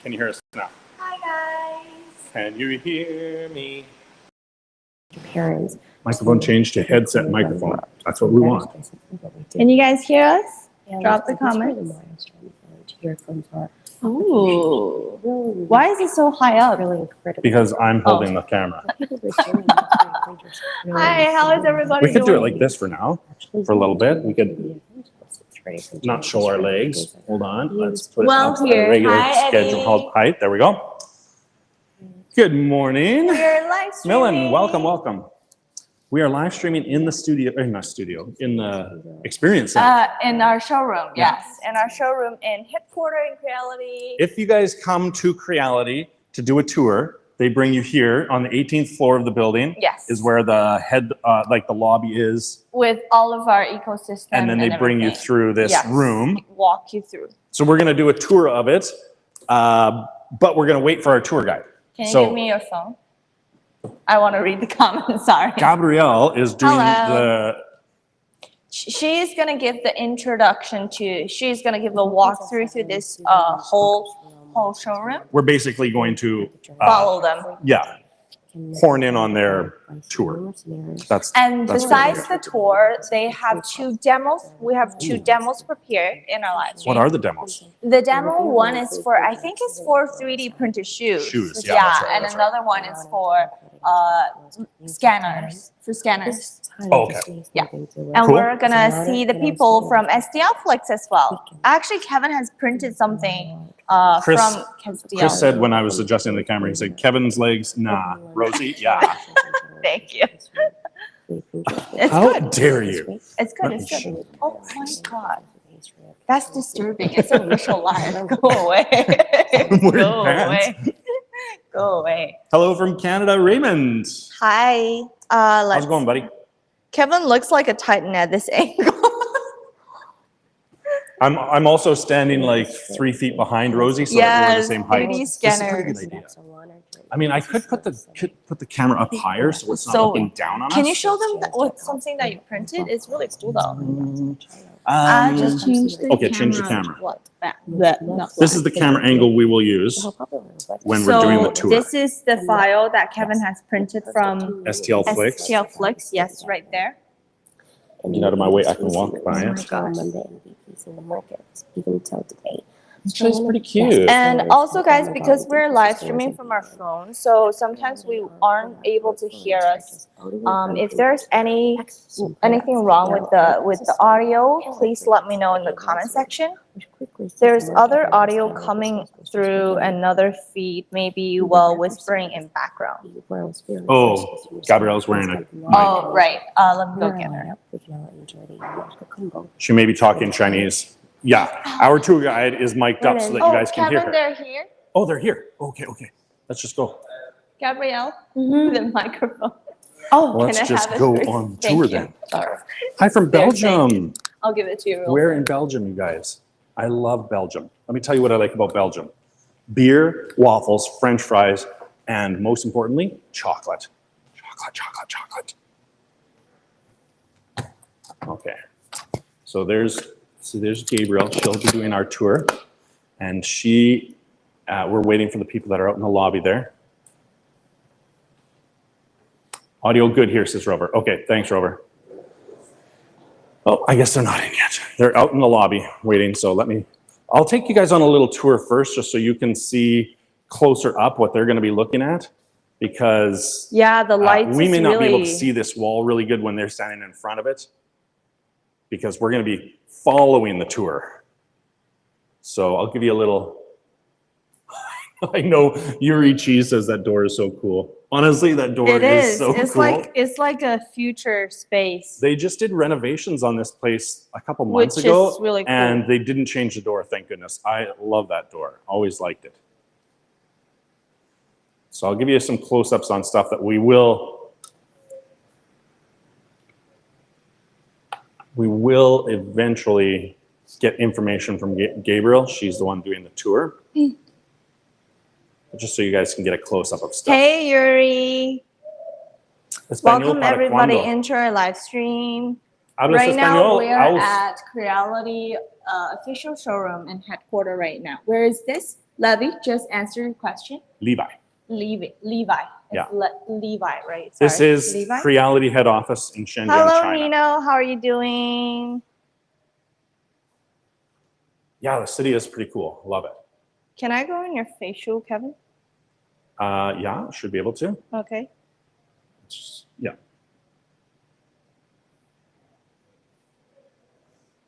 Can you hear us now? Hi guys. Can you hear me? Your parents. Microphone change to headset microphone. That's what we want. Can you guys hear us? Yeah, Drop the that's where comments. the milestone to hear from our Ooh. really, Why is it so high up? really incredible. Because I'm holding the camera. Hi, how is everybody We could do it doing? like this for now. For a little bit. We could not show our legs. Hold on. Let's put it Well, up to here. the regular Hi, schedule Eddie. called height. There we go. Good morning. We're live streaming. Millen, welcome, welcome. We are live streaming in the studio, or not studio, in the experience center. In our showroom, Yeah. yes. In our showroom in headquarters in Creality. If you guys come to Creality to do a tour, they bring you here on the 18th floor of the building. Yes. Is where the head, like the lobby is. With all of our ecosystem. And then they bring you everything. through this Yes. room. Walk you through. So we're gonna do a tour of it, but we're gonna wait for our tour guide. Can you So- give me your phone? I want to read the comments, sorry. Gabrielle is doing Hello. She's going to give the introduction to, she's going to give a walkthrough through this whole showroom. we're basically going to, Follow them. yeah, horn in on their tour. That's And that's besides great. the tour, they have two demos. We have two demos prepared in our live stream. What are the demos? The demo one is for, I think it's for 3D printed shoes. Shoes, yeah, that's right, and that's right. another one is for scanners, for scanners. Oh, okay. Yeah. And Cool. we're gonna see the people from STLFLIX as well. Actually, Kevin has printed something Chris- from STL. Chris said when I was adjusting the camera, he said, Kevin's legs, nah. Rosie, yeah. Thank you. It's How good. dare you? It's Let good. me It's show good. Oh my God. That's disturbing. It's a visual live. Go away. We're in Go pants. away. Go away. Hello from Canada, Raymond. Hi. How's it going, buddy? Kevin looks like a Titan at this angle. I'm also standing like 3 feet behind Rosie, so that we're the same height. 3D This is a pretty scanners. good idea. I mean, I could put the camera up higher so it's not So, looking down on us. Can you show them what something that you printed? It's really cool though. Just change the okay, change the camera. What? That. No. This is the camera angle we will use when we're doing the tour. This is the file that Kevin has printed from STLFLIX. STLFLIX. Yes, right there. Get out of my way, I can walk by it. Actually, it's pretty cute. And also, guys, because we're live streaming from our phone, so sometimes we aren't able to hear us. If there's anything wrong with the audio, please let me know in the comment section. There's other audio coming through another feed, maybe while whispering in background. Oh, Gabrielle's wearing a mic. Oh, right. Let me go get her. She may be talking Chinese. Yeah, our tour guide is mic'd up so that you guys can hear Kevin, her. they're here. Oh, they're here. Okay, okay. Let's just go. Gabrielle, the microphone. Oh, Let's can I just have it go first? on Thank tour you. then. Sorry. Hi from There, thank Belgium. I'll give it to you. real Where quick. in Belgium, you guys? I love Belgium. Let me tell you what I like about Belgium. Beer, waffles, French fries, and most importantly, chocolate. Chocolate, chocolate, chocolate. Okay. So there's Gabrielle. She'll be doing our tour. And we're waiting for the people that are out in the lobby there. Audio good here, says Rover. Okay, thanks, Rover. Oh, I guess they're not in yet. They're out in the lobby waiting, so I'll take you guys on a little tour first just so you can see closer up what they're gonna be looking at because Yeah, the lights we may is not be able to really- see this wall really good when they're standing in front of it because we're gonna be following the tour. So I'll give you a little, I know Yuri Chi says that door is so cool. Honestly, that door It is. so It's cool. it's like a future space. They just did renovations on this place a couple Which months ago, is really cool. and they didn't change the door, thank goodness. I love that door, always liked it. So I'll give you some close-ups on stuff that we will eventually get information from Gabriel. She's the one doing the tour. Just so you guys can get a close-up of stuff. Hey, Yuri. Español Welcome para everybody cuando. into our live stream. Hablas Right now, español? we are at Creality official showroom and headquarters right now. Where is this? Levi, just answer your question. Levi. Levi. Yeah. It's Levi, right? This Sorry. is Levi. Creality head office in Shenzhen, Hello, China. Nino. How are you doing? Yeah, the city is pretty cool. Love it. Can I go in your facial, Kevin? Yeah, should be able to. Okay. Yeah.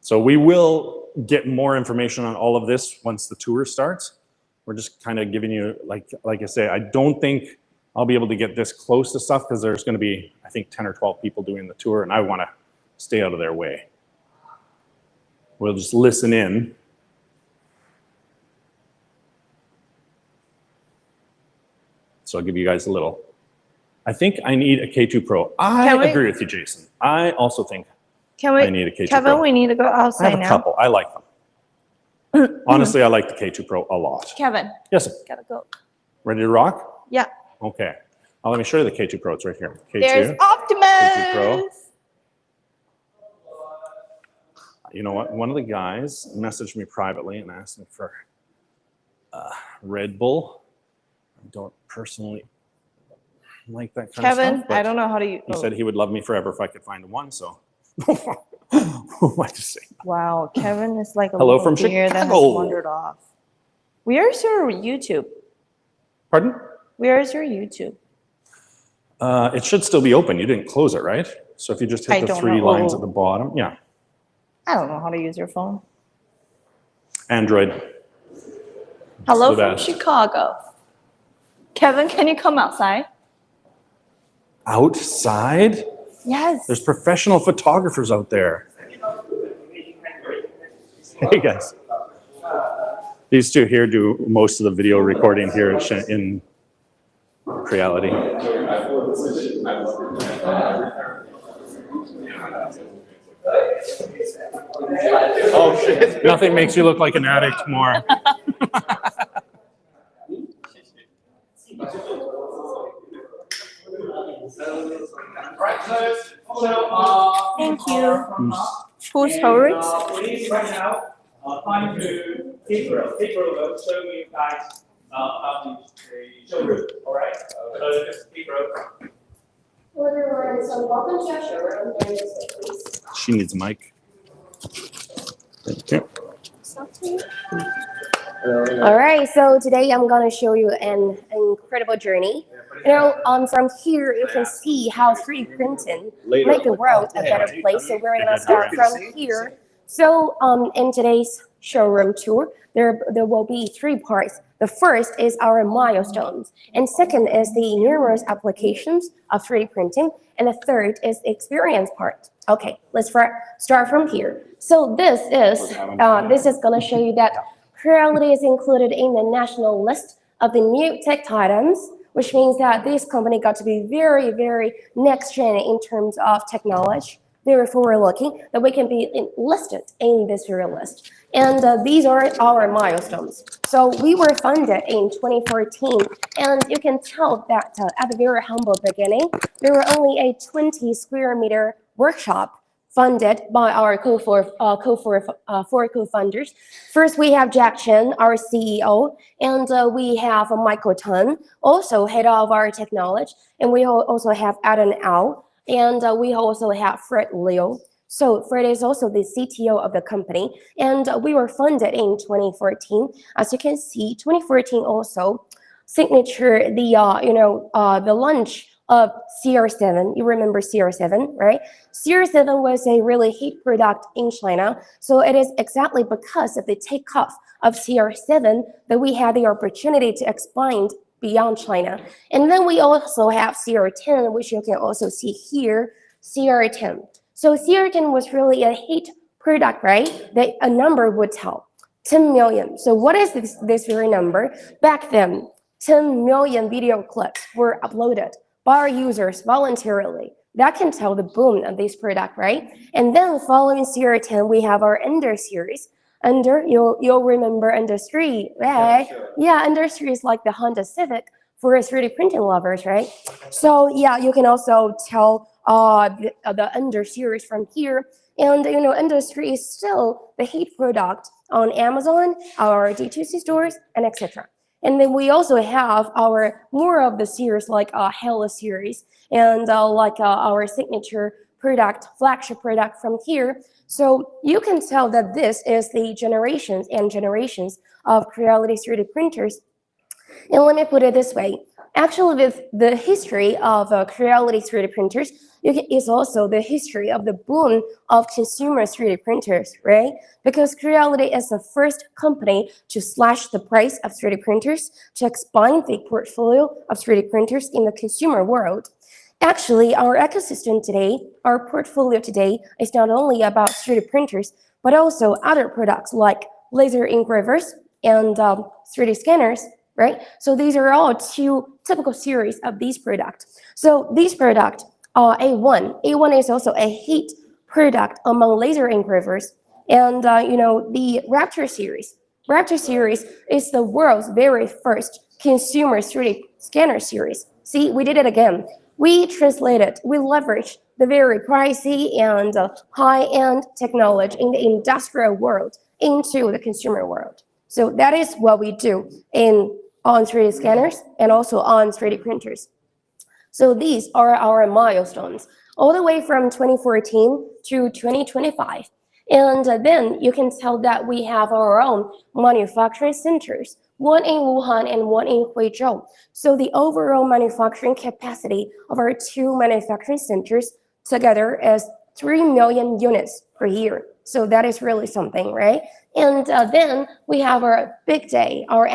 So we will get more information on all of this once the tour starts. We're just kind of giving you, like I say, I don't think I'll be able to get this close to stuff because there's going to be, I think, 10 or 12 people doing the tour, and I want to stay out of their way. We'll just listen in. So I'll give you guys a little. I think I need a K2 Pro. I agree with you, Jason. I also think I need a K2 Kevin, Pro. we need to go I outside have a now. couple. I like them. Honestly, I like the K2 Pro a lot. Kevin, Yes, sir. gotta go. Ready to rock? Yeah. Okay. Let me show you the K2 Pro. It's right here. K2. There's K2 Pro. Optimus. You know what? One of the guys messaged me privately and asked me for Red Bull. I don't personally like that kind of Kevin, stuff. but I don't know how to use. He said he would love me forever if I could find one, so who am I to say? Wow, Kevin is like a Hello little from deer that has Chicago. wandered off. Where's your YouTube? Pardon? Where's your YouTube? It should still be open. You didn't close it, right? So if you just I hit the don't three know. lines at the bottom. Yeah. I don't know how to use your phone. Android. Hello the from best. Chicago. Kevin, can you come outside? Outside? Yes. There's professional photographers out there. Hey, guys. These two here do most of the video recording here in Creality. Oh, shit. Nothing makes you look like an addict more. Thank you. Who's showroom? Right now, time to April. April will show you guys about the showroom. All right. So just April. Hello everyone, so welcome to our showroom. And this way, please. She needs a mic. Thank you. All right, so today I'm gonna show you an incredible journey. From here you can see how 3D printing make the world a better place. So we're gonna start from here. So in today's showroom tour, there will be 3 parts. The first is our milestones, and second is the numerous applications of 3D printing, and the third is the experience part. Okay, let's start from here. So this is gonna show you that Creality is included in the national list of the new tech titans, which means that this company got to be very, very next gen in terms of technology, very forward-looking, that we can be listed in this very list. And these are our milestones. So we were funded in 2014, and you can tell that at the very humble beginning, there were only a 20 square meter workshop funded by our four co-founders. First, we have Jack Chen, our CEO, and we have Michael Tan, also head of our technology, and we also have Adam Au, and we also have Fred Liu. So Fred is also the CTO of the company, and we were funded in 2014. As you can see, 2014 also signature the launch of CR7. You remember CR7, right? CR7 was a really hit product in China. So it is exactly because of the takeoff of CR7 that we had the opportunity to expand beyond China. And then we also have CR10, which you can also see here, CR10. So CR10 was really a hit product, right? That a number would tell, 10 million. So what is this very number? Back then, 10 million video clips were uploaded by our users voluntarily. That can tell the boom of this product, right? And then following CR10, we have our Ender series. Ender, you'll remember Ender 3, right? Yeah, sure. Yeah, Ender 3 is like the Honda Civic for 3D printing lovers, right? So yeah, you can also tell the Ender series from here. And industry is still the hit product on Amazon, our D2C stores, and etc. And then we also have our more of the series like Hella series and our signature product, flagship product from here. So you can tell that this is the generations and generations of Creality 3D printers. And let me put it this way. Actually, with the history of Creality 3D printers, is also the history of the boom of consumer 3D printers, right? Because Creality is the first company to slash the price of 3D printers, to expand the portfolio of 3D printers in the consumer world. Actually, our ecosystem today, our portfolio today, is not only about 3D printers, but also other products like laser engravers and 3D scanners, right? So these are all two typical series of these products. So these products are A1. A1 is also a hit product among laser engravers. And the Raptor series. Raptor series is the world's very first consumer 3D scanner series. See, we did it again. We translated, we leveraged the very pricey and high-end technology in the industrial world into the consumer world. So that is what we do on 3D scanners and also on 3D printers. So these are our milestones, all the way from 2014 to 2025. And then you can tell that we have our own manufacturing centers, one in Wuhan and one in Huizhou. So the overall manufacturing capacity of our two manufacturing centers together is 3 million units per year. So that is really something, right? And then we have our big day, our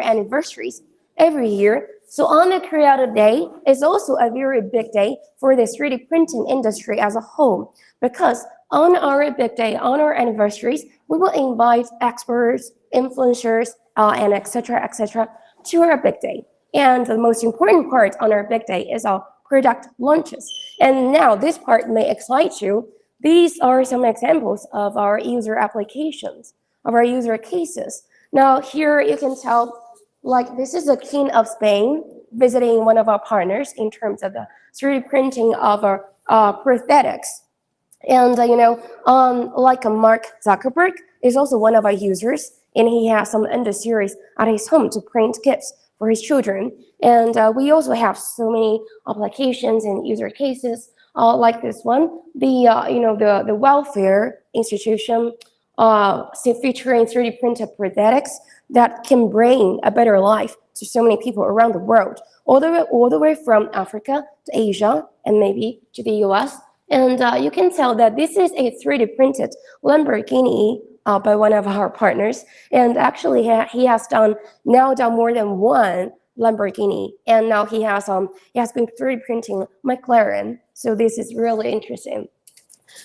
anniversaries every year. So on the Creative Day is also a very big day for the 3D printing industry as a whole, because on our big day, on our anniversaries, we will invite experts, influencers, and etc. to our big day. And the most important part on our big day is our product launches. And now this part may excite you. These are some examples of our user applications, of our user cases. Now here you can tell, like this is a king of Spain visiting one of our partners in terms of the 3D printing of our prosthetics. And like Mark Zuckerberg is also one of our users, and he has some Endo series at his home to print gifts for his children. And we also have so many applications and user cases like this one, the welfare institution featuring 3D printed prosthetics that can bring a better life to so many people around the world, all the way from Africa to Asia and maybe to the US. And you can tell that this is a 3D printed Lamborghini by one of our partners. And actually he has done more than one Lamborghini. And now he has been 3D printing McLaren. So this is really interesting.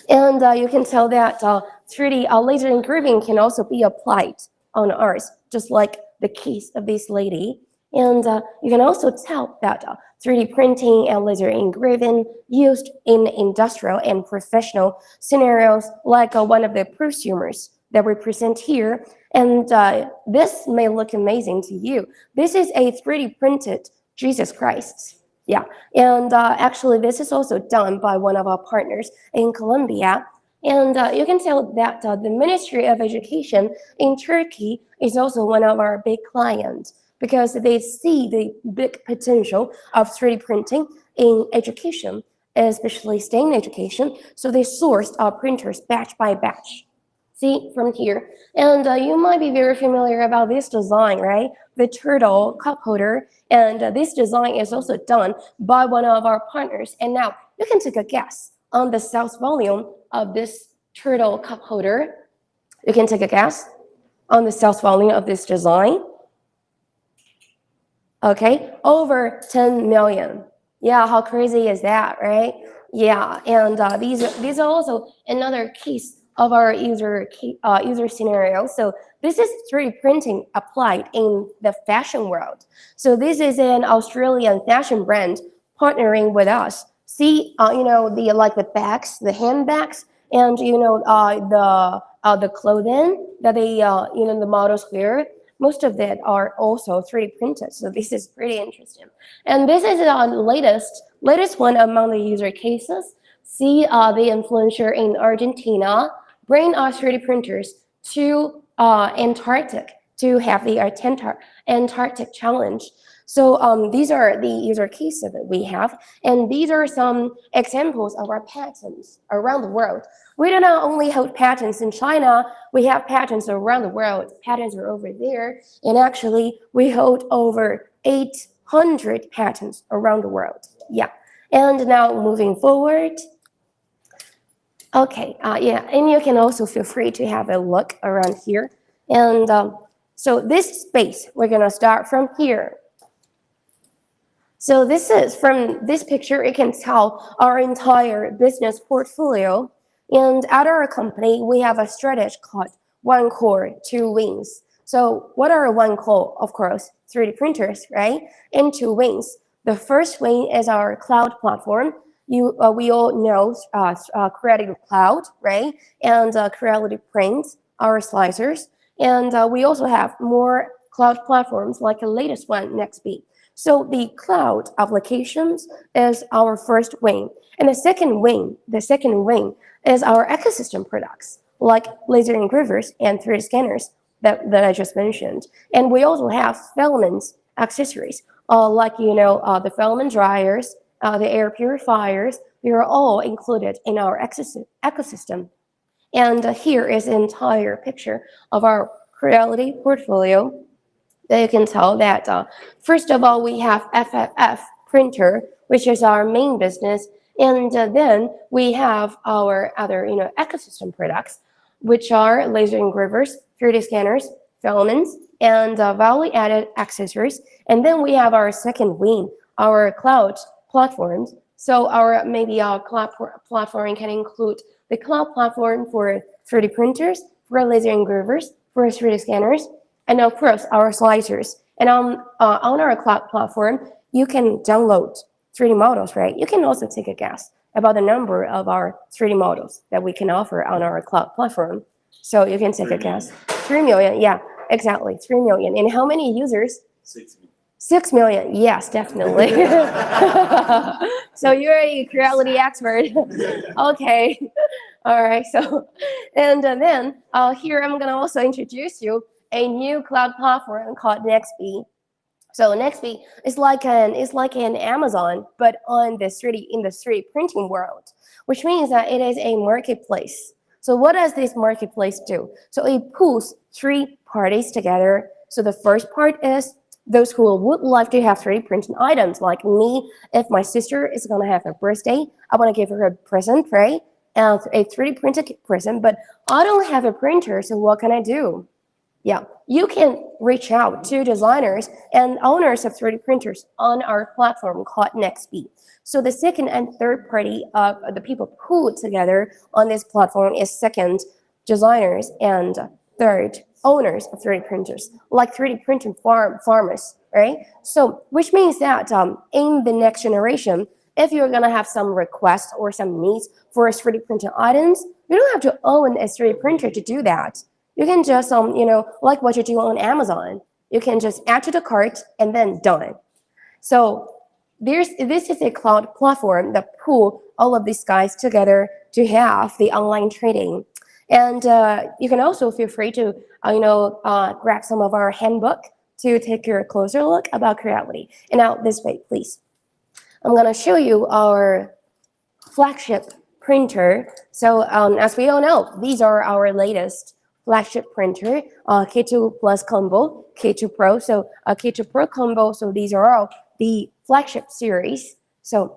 And you can tell that 3D laser engraving can also be applied on ours, just like the case of this lady. And you can also tell that 3D printing and laser engraving used in industrial and professional scenarios like one of the prosumers that we present here. And this may look amazing to you. This is a 3D printed Jesus Christ. Yeah, and actually this is also done by one of our partners in Colombia. And you can tell that the Ministry of Education in Turkey is also one of our big clients, because they see the big potential of 3D printing in education, especially STEM education. So they sourced our printers batch by batch. See from here. And you might be very familiar about this design, right? The turtle cup holder. And this design is also done by one of our partners. And now you can take a guess on the sales volume of this turtle cup holder. You can take a guess on the sales volume of this design. Okay, over 10 million. Yeah, how crazy is that, right? Yeah, and these are also another case of our user scenario. So this is 3D printing applied in the fashion world. So this is an Australian fashion brand partnering with us. See, the bags, the handbags, and the clothing that the models wear. Most of that are also 3D printed. So this is pretty interesting. And this is the latest one among the user cases. see the influencer in Argentina bring our 3D printers to Antarctic to have the Antarctic challenge. So these are the user cases that we have, and these are some examples of our patents around the world. We do not only hold patents in China, we have patents around the world. Patents are over there, and actually we hold over 800 patents around the world. Yeah, and now moving forward. Okay, yeah, and you can also feel free to have a look around here. And so this space, we're gonna start from here. So this is, from this picture, you can tell our entire business portfolio. And at our company, we have a strategy called one core, two wings. So what are one core? Of course, 3D printers, right? And two wings. The first wing is our cloud platform. We all know Creality Cloud, right? And Creality Print, our slicers. And we also have more cloud platforms like the latest one, NextB. So the cloud applications is our first wing. And the second wing is our ecosystem products, like laser engravers and 3D scanners that I just mentioned. And we also have filaments accessories, like, the filament dryers, the air purifiers. They are all included in our ecosystem. And here is an entire picture of our Creality portfolio. You can tell that, first of all, we have FFF printer, which is our main business. And then we have our other, ecosystem products, which are laser engravers, 3D scanners, filaments, and value-added accessories. And then we have our second wing, our cloud platforms. So our cloud platform can include the cloud platform for 3D printers, for laser engravers, for 3D scanners, and of course our slicers. And on our cloud platform, you can download 3D models, right? You can also take a guess about the number of our 3D models that we can offer on our cloud platform. So you can take a guess. 3 million, yeah, exactly, 3 million. And how many users? 6 million. 6 million, yes, definitely. So you're a Creality expert. Okay, all right, so, and then here I'm gonna also introduce you a new cloud platform called NextB. So NextB is like an Amazon, but in the 3D printing world, which means that it is a marketplace. So what does this marketplace do? So it pulls 3 parties together. So the first part is those who would like to have 3D printed items, like me. If my sister is gonna have a birthday, I wanna give her a present, right? A 3D printed present, but I don't have a printer, so what can I do? Yeah, you can reach out to designers and owners of 3D printers on our platform called NextB. So the second and third party of the people pulled together on this platform is second, designers, and third, owners of 3D printers, like 3D printing farmers, right? So which means that in the next generation, if you're gonna have some requests or some needs for 3D printed items, you don't have to own a 3D printer to do that. You can just, like what you do on Amazon, you can just add to the cart and then done. So this is a cloud platform that pull all of these guys together to have the online trading. And you can also feel free to, grab some of our handbook to take a closer look about Creality. And now this way, please. I'm gonna show you our flagship printer. So as we all know, these are our latest flagship printer, K2 Plus Combo, K2 Pro. So K2 Pro Combo, so these are all the flagship series. So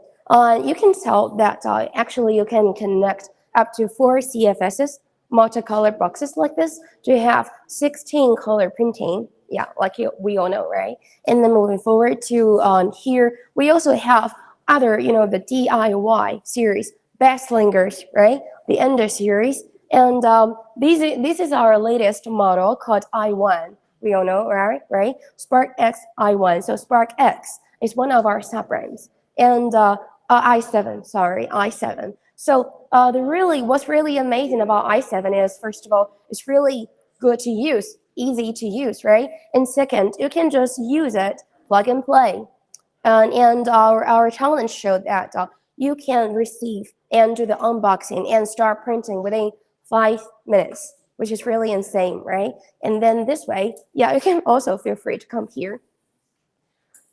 you can tell that actually you can connect up to 4 CFSs, multicolor boxes like this, to have 16 color printing. Yeah, like we all know, right? And then moving forward to here, we also have other, the DIY series, Bestslingers, right? The Ender series. And this is our latest model called I1. We all know, right? Spark X I1. So Spark X is one of our sub-brands. And i7. So what's really amazing about i7 is, first of all, it's really good to use, easy to use, right? And second, you can just use it, plug and play. And our challenge showed that you can receive and do the unboxing and start printing within 5 minutes, which is really insane, right? And then this way, yeah, you can also feel free to come here.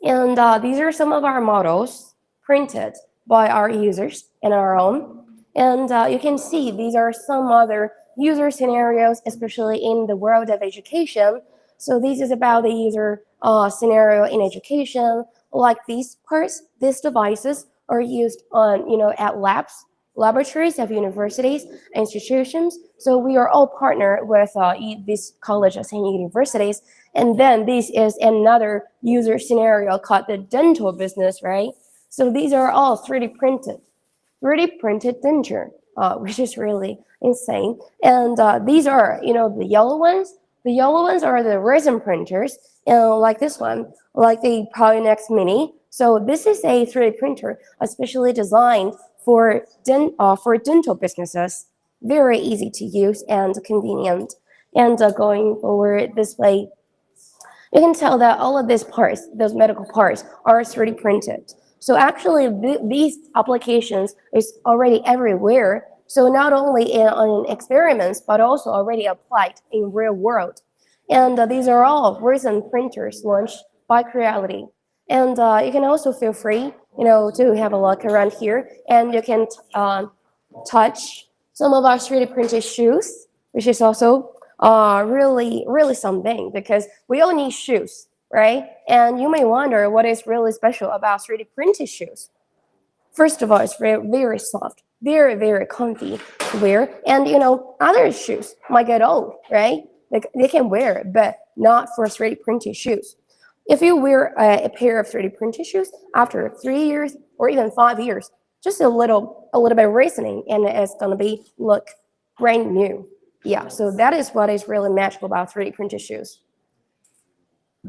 And these are some of our models printed by our users and our own. And you can see these are some other user scenarios, especially in the world of education. So this is about the user scenario in education. Like these parts, these devices are used on, at laboratories of universities, institutions. So we are all partnered with these colleges and universities. And then this is another user scenario called the dental business, right? So these are all 3D printed denture, which is really insane. And these are, the yellow ones. The yellow ones are the resin printers, like this one, like the Polynex Mini. So this is a 3D printer, especially designed for dental businesses. Very easy to use and convenient. And going forward this way, you can tell that all of these parts, those medical parts, are 3D printed. So actually, these applications is already everywhere. So not only in experiments, but also already applied in real world. And these are all recent printers launched by Creality. And you can also feel free, to have a look around here, and you can touch some of our 3D printed shoes, which is also really, really something, because we all need shoes, right? And you may wonder what is really special about 3D printed shoes. First of all, it's very, very soft, very, very comfy to wear. And, other shoes might get old, right? They can wear it, but not for 3D printed shoes. If you wear a pair of 3D printed shoes after 3 years or even 5 years, just a little bit reasoning, and it's gonna look brand new. Yeah, so that is what is really magical about 3D printed shoes.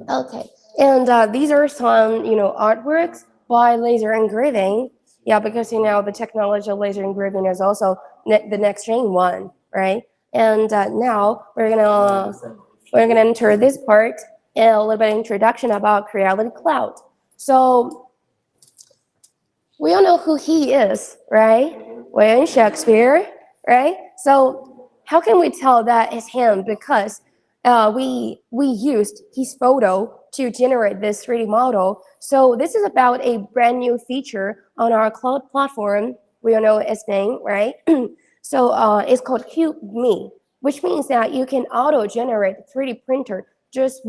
Okay, and these are some, artworks by laser engraving. Yeah, because the technology of laser engraving is also the next gen one, right? And now we're gonna enter this part and a little bit of introduction about Creality Cloud. So we all know who he is, right? William Shakespeare, right? So how can we tell that is him? Because we used his photo to generate this 3D model. So this is about a brand new feature on our cloud platform. We all know its name, right? So it's called CubeMe, which means that you can auto-generate 3D printer just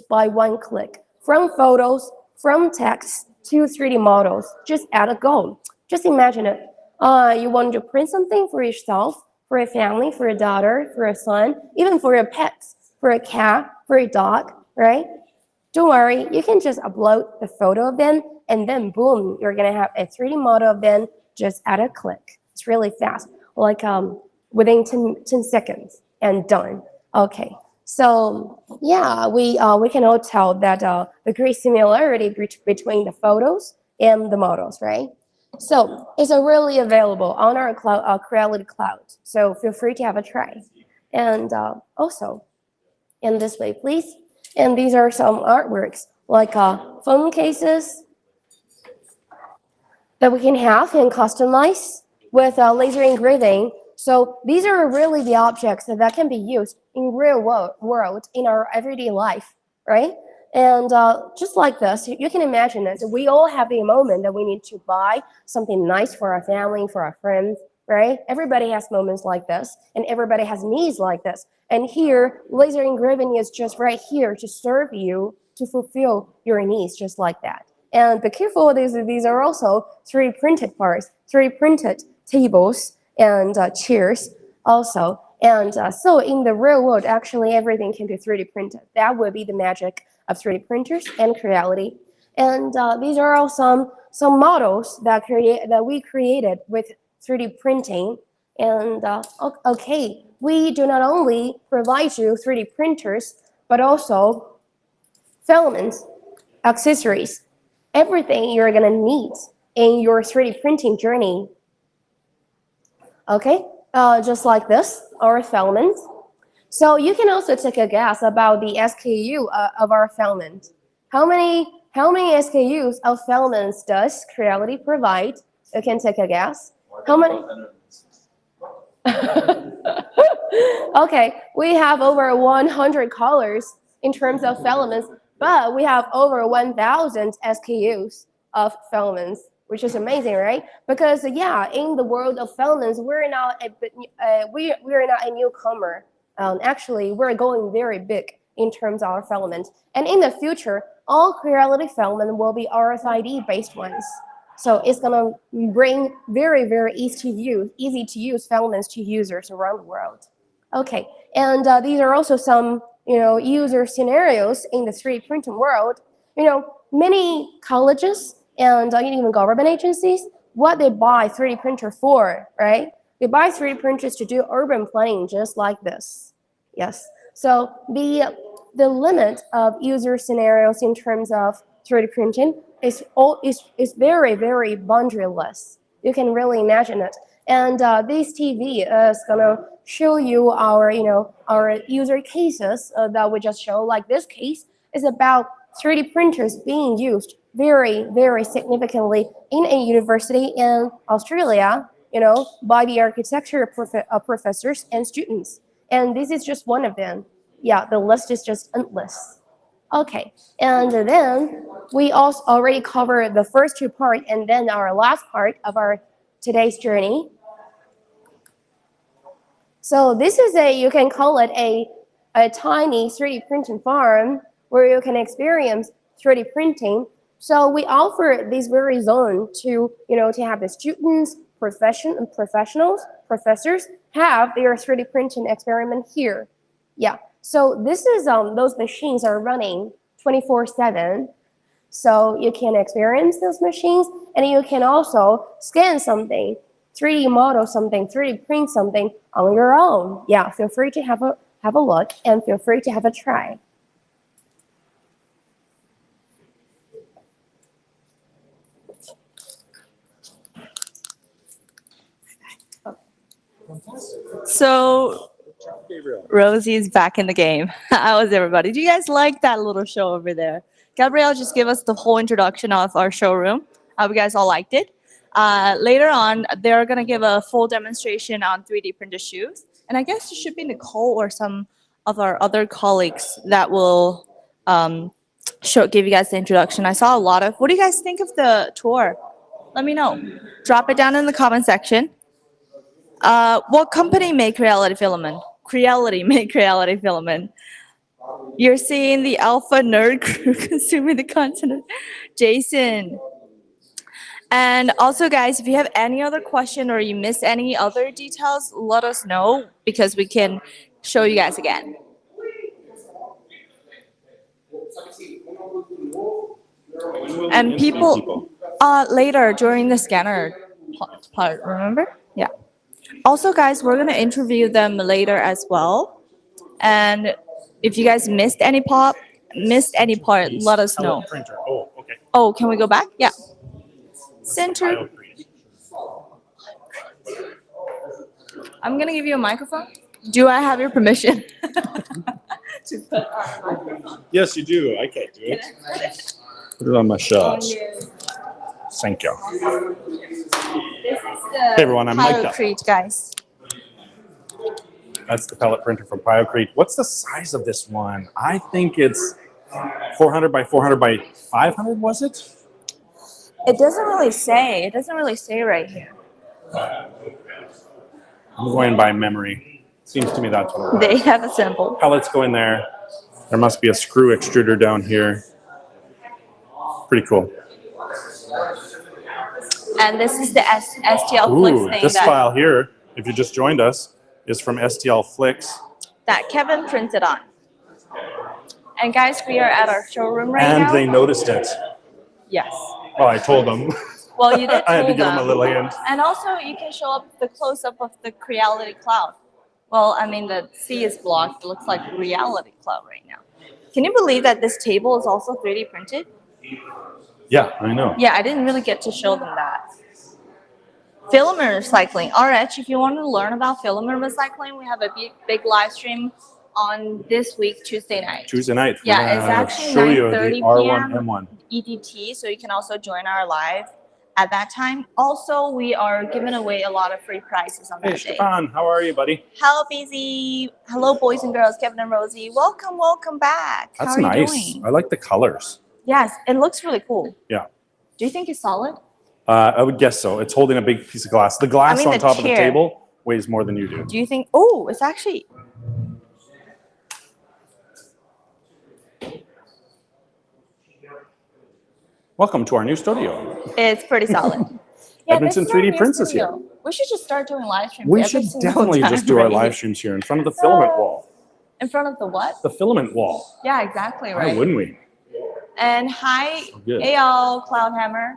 by one click, from photos, from text to 3D models, just at a go. Just imagine it. You want to print something for yourself, for a family, for a daughter, for a son, even for your pets, for a cat, for a dog, right? Don't worry, you can just upload the photo of them, and then boom, you're gonna have a 3D model of them just at a click. It's really fast, like within 10 seconds, and done. Okay, so yeah, we can all tell that the great similarity between the photos and the models, right? So it's really available on our cloud, Creality Cloud. So feel free to have a try. And also, in this way, please. And these are some artworks, like phone cases that we can have and customize with laser engraving. So these are really the objects that can be used in real world in our everyday life, right? And just like this, you can imagine that we all have a moment that we need to buy something nice for our family, for our friends, right? Everybody has moments like this, and everybody has needs like this. And here, laser engraving is just right here to serve you, to fulfill your needs just like that. And be careful, these are also 3D printed parts, 3D printed tables and chairs also. And so in the real world, actually everything can be 3D printed. That would be the magic of 3D printers and Creality. And these are all some models that we created with 3D printing. And okay, we do not only provide you 3D printers, but also filaments, accessories, everything you're gonna need in your 3D printing journey. Okay, just like this, our filament. So you can also take a guess about the SKU of our filament. How many SKUs of filaments does Creality provide? You can take a guess. How many? Okay, we have over 100 colors in terms of filaments, but we have over 1,000 SKUs of filaments, which is amazing, right? Because yeah, in the world of filaments, we're not a newcomer. Actually, we're going very big in terms of our filament, and in the future, all Creality filament will be RFID based ones. So it's gonna bring very easy to use filaments to users around the world. Okay, and these are also some user scenarios in the 3D printing world. Many colleges and even government agencies, what they buy 3D printer for, right? They buy 3D printers to do urban planning just like this. Yes. So the limit of user scenarios in terms of 3D printing is very boundaryless. You can really imagine it. And this TV is gonna show you our user cases that we just showed. Like this case is about 3D printers being used very significantly in a university in Australia, by the architecture professors and students. And this is just one of them. Yeah, the list is just endless. Okay, and then we also already covered the first two parts, and then our last part of our today's journey. So this is you can call it a tiny 3D printing farm where you can experience 3D printing. So we offer this very zone to have the students, professionals, professors have their 3D printing experiment here. Yeah. So this is those machines are running 24/7. So you can experience those machines, and you can also scan something, 3D model something, 3D print something on your own. Yeah, feel free to have a look and feel free to have a try. So Rosie is back in the game. How was everybody? Do you guys like that little show over there? Gabrielle just gave us the whole introduction of our showroom. I hope you guys all liked it. Later on, they're going to give a full demonstration on 3D printed shoes. And I guess it should be Nicole or some of our other colleagues that will give you guys the introduction. I saw a lot of, what do you guys think of the tour? Let me know. Drop it down in the comment section. What company made Creality filament? Creality made Creality filament. You're seeing the alpha nerd crew consuming the content. Jason. And also, guys, if you have any other question or you missed any other details, let us know because we can show you guys again. And people, later during the scanner part, remember? Yeah. Also, guys, we're going to interview them later as well. And if you guys missed any part, let us know. Printer. Oh, okay. Oh, can we go back? Yeah. Center. I'm going to give you a microphone. Do I have your permission? To put our microphone? Yes, you do. I can't do it. Put it on my shots. Thank you. This is the Hey everyone, I'm mic'd up. Creality, guys. That's the pellet printer from Creality. What's the size of this one? I think it's 400 by 400 by 500, was it? It doesn't really say. It doesn't really say right here. I'm going by memory. Seems to me that's what it was. They have a sample. Pellets go in there. There must be a screw extruder down here. Pretty cool. And this is the STLFLIX Ooh, thing this file here, if you just joined us, is from STLFLIX. that Kevin printed on. And guys, we are at our showroom right now. And they noticed it. Yes. Well, I told them. Well, you did I had to tell give them a little hint. And also, you can show up the close-up of the Creality cloud. Well, I mean, the C is blocked. It looks like Reality cloud right now. Can you believe that this table is also 3D printed? Yeah, I know. Yeah, I didn't really get to show them that. Filament recycling. RH, if you want to learn about filament recycling, we have a big live stream on this week, Tuesday night. Tuesday night. Yeah, it's actually show you 9:30 the R1 p.m. M1. EDT, so you can also join our live at that time. Also, we are giving away a lot of free prizes on Hey, that day. Stefan, how are you, buddy? Hello, Busy. Hello, boys and girls, Kevin and Rosie. Welcome back. That's How are you nice. doing? I like the colors. Yes, it looks really cool. Yeah. Do you think it's solid? I would guess so. It's holding a big piece of glass. The glass mean, on the top of the chair. table weighs more than you do. Do you think? Oh, it's actually. Welcome to our new studio. It's pretty solid. Edmondson this is our 3D new Prints is studio. We should just start doing live streams. We every should single definitely time, just do our right? live streams here in front of the filament wall. In front of the what? The filament wall. Yeah, exactly, Why right? wouldn't we? And hi, good. AL Cloudhammer.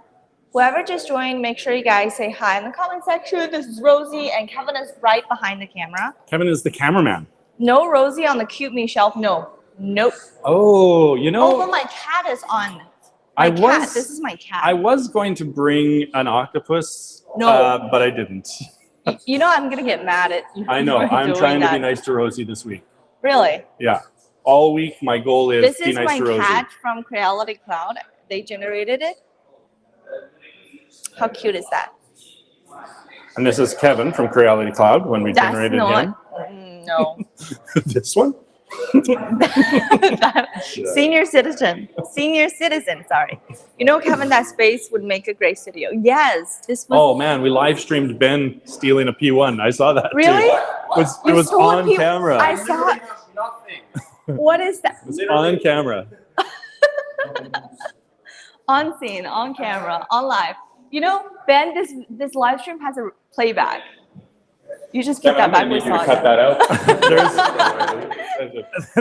Whoever just joined, make sure you guys say hi in the comment section. This is Rosie, and Kevin is right behind the camera. Kevin is the cameraman. No Rosie on the Cute Me shelf. No. Nope. Oh, you know. Oh, but my cat is on. This is my cat. I was going to bring an octopus, No. but I didn't. You know I'm gonna get mad at you. I know. for I'm doing trying to be that. nice to Rosie this week. Really? Yeah. All week, my goal is This be is nice my to Rosie. cat from Creality Cloud. They generated it. How cute is that? And this is Kevin from Creality Cloud when we That's generated not. him. No. This one? Senior citizen, sorry. You know, Kevin, that space would make a great studio. Yes, this was. Oh man, we live streamed Ben stealing a P1. I saw that. Really? Too. It was stole a on P- camera. I saw. What is that? It was on camera. On scene, on camera, on live. You know, Ben, this live stream has a playback. You just get that back. We saw cut it. that out.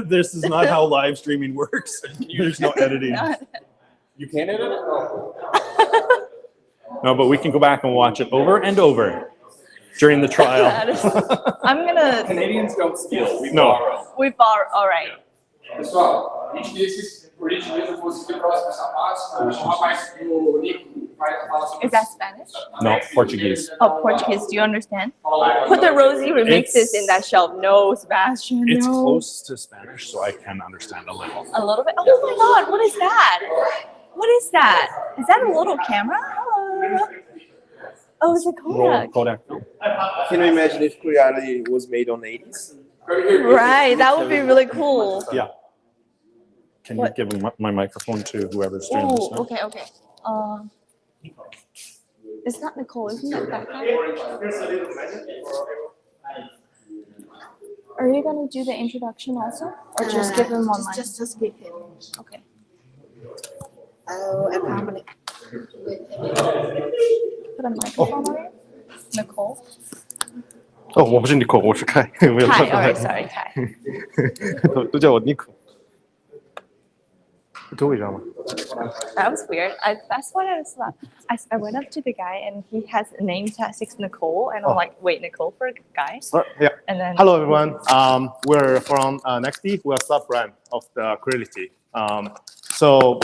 This is not how live streaming works. There's no editing. You can't edit it? No, but we can go back and watch it over and over during the trial. That is- I'm gonna. Canadians don't steal, we No. borrow. We borrow. All right. Pessoal, 20 desses, por gentileza, fosse aqui próximo essa parte, o rapaz do Nico vai falar sobre Is that Spanish? No, Portuguese. Oh, Portuguese. Do you understand? Put the Rosie remixes in that shelf. No, Sebastian. It's no. close to Spanish, so I can understand a little. A little bit. Oh my God! What is that? What is that? Is that a little camera? Hello. Oh, it's a Kodak. Kodak. Can you imagine if Creality was made on 80s? Right. That would be really cool. Yeah. Can you What? give my microphone to whoever's doing this? Oh, now? okay, okay. It's not Nicole, isn't it that guy? Are you gonna do the introduction also, or just give him one line? Just give him. Okay. Oh, accommodate. Put a microphone on it. Nicole. 哦，我不是 Nico， 我是 Kai， 没有 Kai. 错 All right. Sorry, Kai. 都叫我 Nico。给我一张吗？ That was weird. That's what I was like. I went up to the guy and he has a name tag 6 Nicole, and I'm Oh. like, wait, Nicole for a guy? Yeah. And then. Hello everyone. We're from Nexty. We're a sub brand of the Creality. So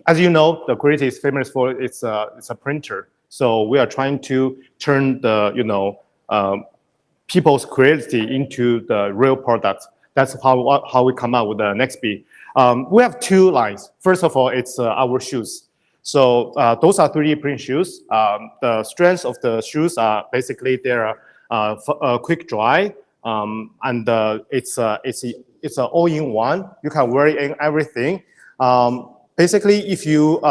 as you know, the Creality is famous for it's a printer. So we are trying to turn the people's creativity into the real products. That's how we come out with the Nextbee. We have two lines. First of all, it's our shoes. So those are 3D print shoes. The strengths of the shoes are basically they're quick dry, and it's an all-in-one. You can wear it in everything. Basically, if you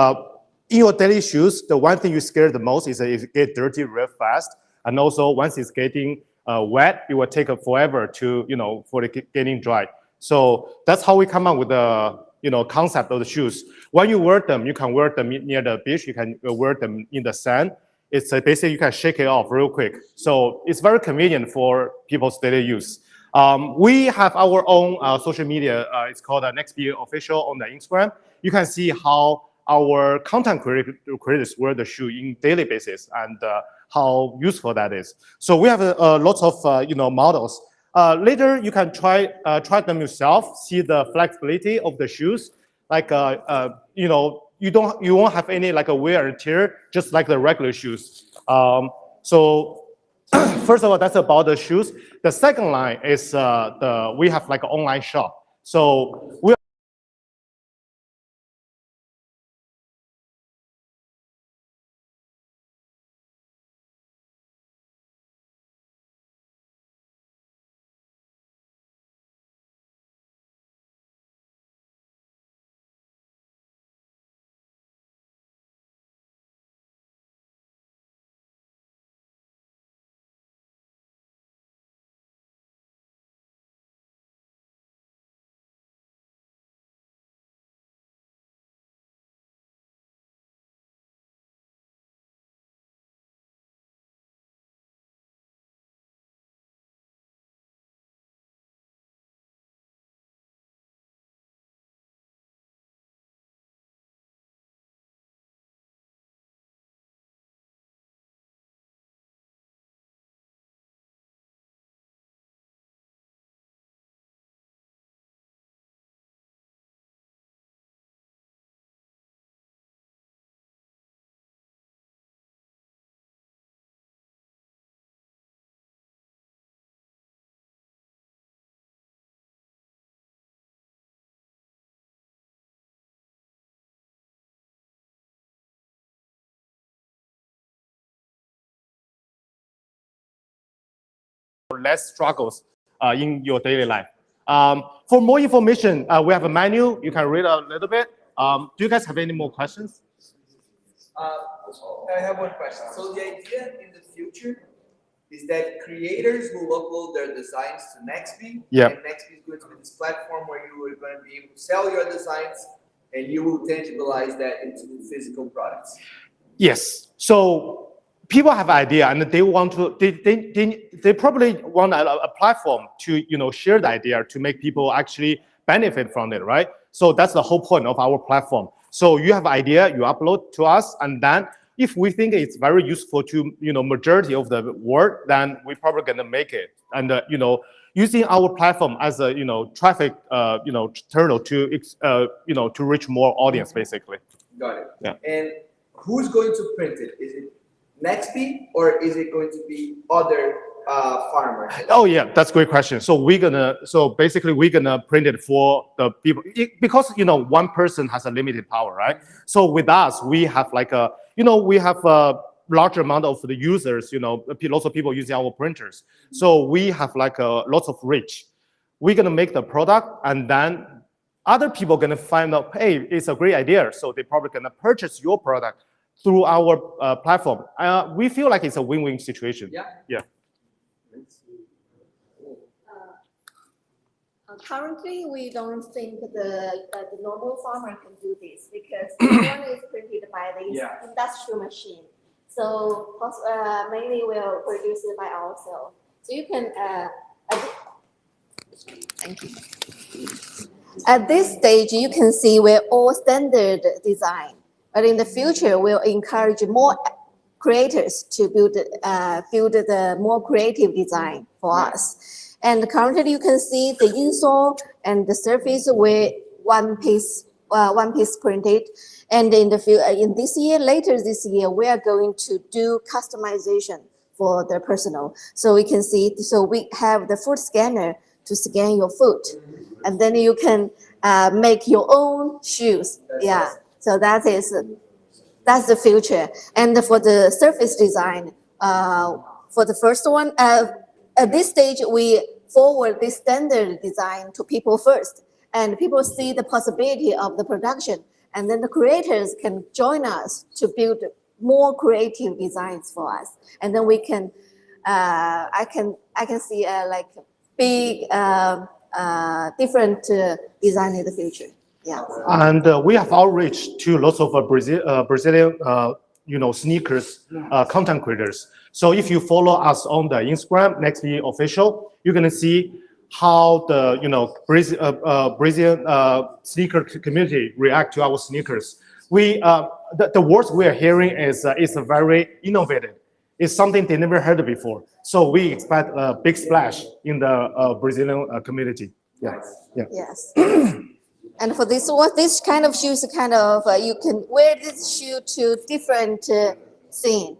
in your daily shoes, the one thing you scare the most is that it get dirty real fast, and also once it's getting wet, it will take forever to for it getting dry. So that's how we come up with the concept of the shoes. When you wear them, you can wear them near the beach. You can wear them in the sand. It's basically you can shake it off real quick. So it's very convenient for people's daily use. We have our own social media. It's called Nextbee Official on the Instagram. You can see how our content creators wear the shoe in daily basis and how useful that is. So we have lots of models. Later, you can try them yourself. See the flexibility of the shoes. Like you won't have any like a wear and tear, just like the regular shoes. So first of all, that's about the shoes. The second line is we have like an online shop. So we less struggles in your daily life. For more information, we have a menu. You can read a little bit. Do you guys have any more questions? I have one question. So the idea in the future is that creators will upload their designs to Nextbee, Yep. and Nextbee is going to be this platform where you are going to be able to sell your designs, and you will tangibilize that into physical products. Yes. So people have idea, and they want to. They probably want a platform to share the idea to make people actually benefit from it, right? So that's the whole point of our platform. So you have idea, you upload to us, and then if we think it's very useful to majority of the world, then we're probably gonna make it. And using our platform as a traffic tunnel to to reach more audience, basically. Got it. Yeah. And who's going to print it? Is it Nextbee or is it going to be other farmers? Oh yeah, that's a great question. So basically we're gonna print it for the people because one person has a limited power, right? So with us, we have like we have a large amount of the users, lots of people using our printers. So we have like lots of reach. We're gonna make the product, and then other people gonna find out, hey, it's a great idea. So they probably gonna purchase your product through our platform. We feel like it's a win-win situation. Yeah. Yeah. Currently, we don't think the normal farmer can do this because one is printed by the industrial machine. So mainly we'll produce it by ourselves. So you can, thank you. At this stage, you can see we're all standard design. But in the future, we'll encourage more creators to build the more creative design for us. And currently, you can see the insole and the surface with one piece printed. And in this year, later this year, we are going to do customization for the personal. So we can see, so we have the food scanner to scan your food, and then you can make your own shoes. Yeah. So that's the future. And for the surface design, for the first one, at this stage, we forward this standard design to people first, and people see the possibility of the production, and then the creators can join us to build more creative designs for us, and then we can, I can see like big different design in the future. Yeah. And we have outreach to lots of Brazilian, sneakers content creators. So if you follow us on the Instagram, Nextbee Official, you're gonna see how the Brazilian sneaker community react to our sneakers. The words we are hearing is very innovative. It's something they never heard before. So we expect a big splash in the Brazilian community. Yeah. Yeah. Yes. And for this kind of shoes, you can wear this shoe to different scene.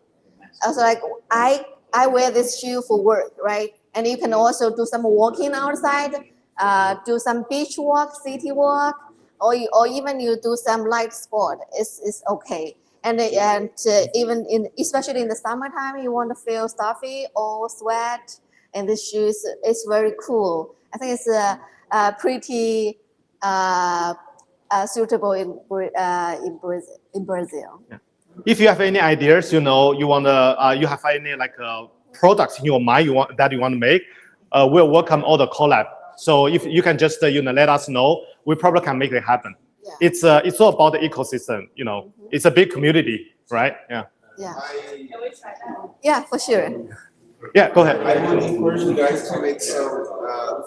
Also, like I wear this shoe for work, right? And you can also do some walking outside, do some beach walk, city walk, or even you do some light sport. It's okay. And even especially in the summertime, you want to feel stuffy or sweat, and this shoe is very cool. I think it's pretty suitable in Brazil. Yeah. If you have any ideas, you have any products in your mind that you want to make, we'll welcome all the collab. So if you can just let us know, we probably can make it happen. Yeah. It's all about the ecosystem. It's a big community, right? Yeah. Yeah. Can we try that? Yeah, for sure. Yeah, go ahead. I would encourage you guys to make some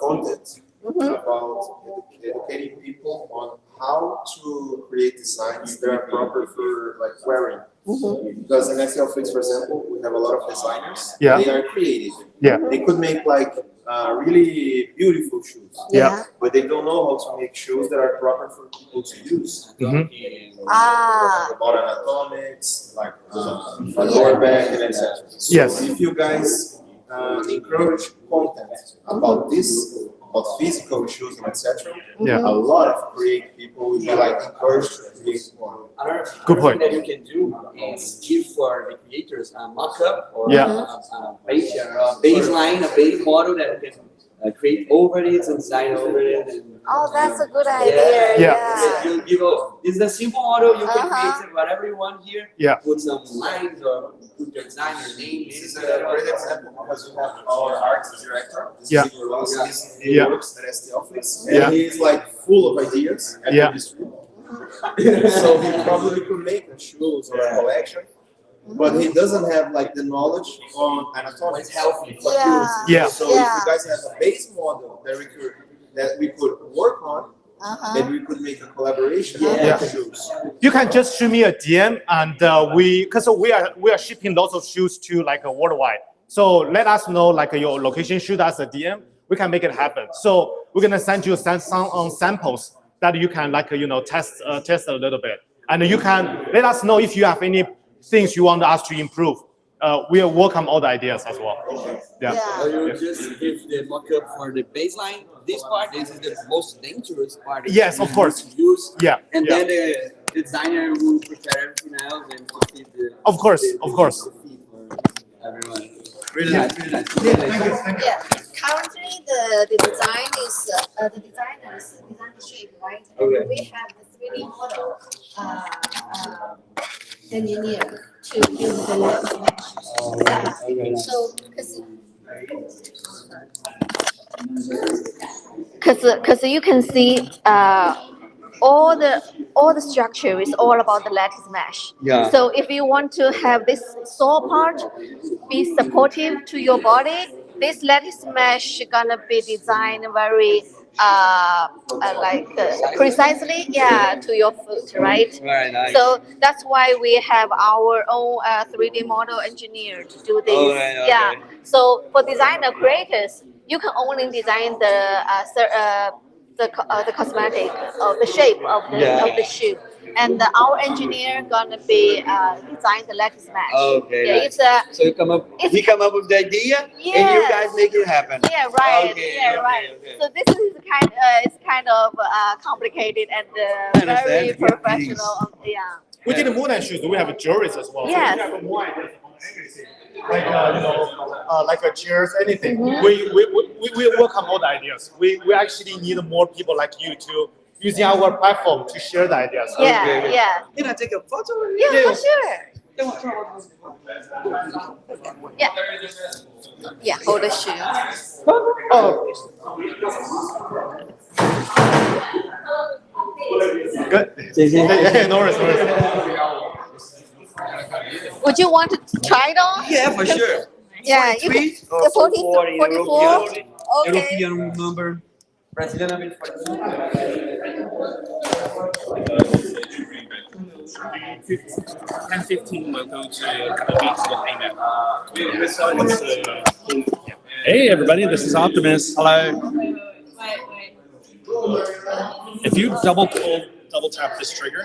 content about educating people on how to create designs that are proper for wearing. Because in STLFLIX, for example, we have a lot of designers. Yeah. They are creative. Yeah. They could make really beautiful shoes. Yeah. But they don't know how to make shoes that are proper for people to use. About anatomics, lower back, and etc. So yes. if you guys encourage content about this, about physical issues and etc. Yeah. A lot of creative people will be like encouraged to create more. Good point. That you can do is give for the creators a mock-up or Yeah. a baseline, a base model that you can create over it and design over it. And, Oh, that's a good idea. Yeah. You give this is a simple model. You can create whatever you want here. Yeah. Put some lines or put your design, your name. This is a great example because we have our art director. This Yeah. is Igor Ross. He Yeah. works at STLFLIX, Yeah. and he's like full of ideas at Yeah. the industry. So he probably could make a shoes or a collection, but he doesn't have like the knowledge on anatomy. It's healthy. for Yeah. shoes. Yeah. So if you guys have a base model that we could work on, and we could make a collaboration Yeah. with shoes. You can just shoot me a DM, and because we are shipping lots of shoes to like worldwide. So let us know like your location. Shoot us a DM. We can make it happen. So we're gonna send you some samples that you can like test a little bit, and you can let us know if you have any things you want us to improve. We welcome all the ideas as well. Yeah. So you just give the mock-up for the baseline. This part, this is the most dangerous part. Yes, of course. To use. Yeah. And Yeah. then the designer will prepare everything else and to feed the. Of course, of course. The feed for everyone. Really nice, really nice. Yeah. Currently, the design is the designer is design the shape, right? Okay. We have the 3D model engineer to build the lattice mesh. So, because you can see all the structure is all about the lattice mesh. Yeah. So if you want to have this sole part be supportive to your body, this lattice mesh gonna be designed very precisely, to your foot, right? Very nice. So that's why we have our own 3D model engineer to do this. Oh, right, okay. Yeah. So for designer creators, you can only design the cosmetic of the shape of the shoe, and our engineer gonna be design the lattice mesh. Okay. Yeah, Nice. it's So he come up with the idea, and you Yes. guys make it happen. yeah, right. Okay, Yeah, okay, right. okay. So this is it's kind of complicated and very understand. professional. Yeah. We did more than shoes. We have jewelries as well. Yes. So we have more ideas on everything. Like like chairs, anything. Mm-hmm. We welcome all the ideas. We actually need more people like you to using our platform to share the ideas. Yeah, Okay. yeah. Can I take a photo? Yeah, for sure. Yeah. Yeah, hold the shoe. Oh. Good. Yeah, no worries, no worries. Would you want to try it on? Yeah, for sure. Yeah, you can. 44, 44. Okay. European number. Brazilian number is 10-15 we'll go to the beach to hang out. Hey, everybody, this is Optimus. Hello. If you double tap this trigger,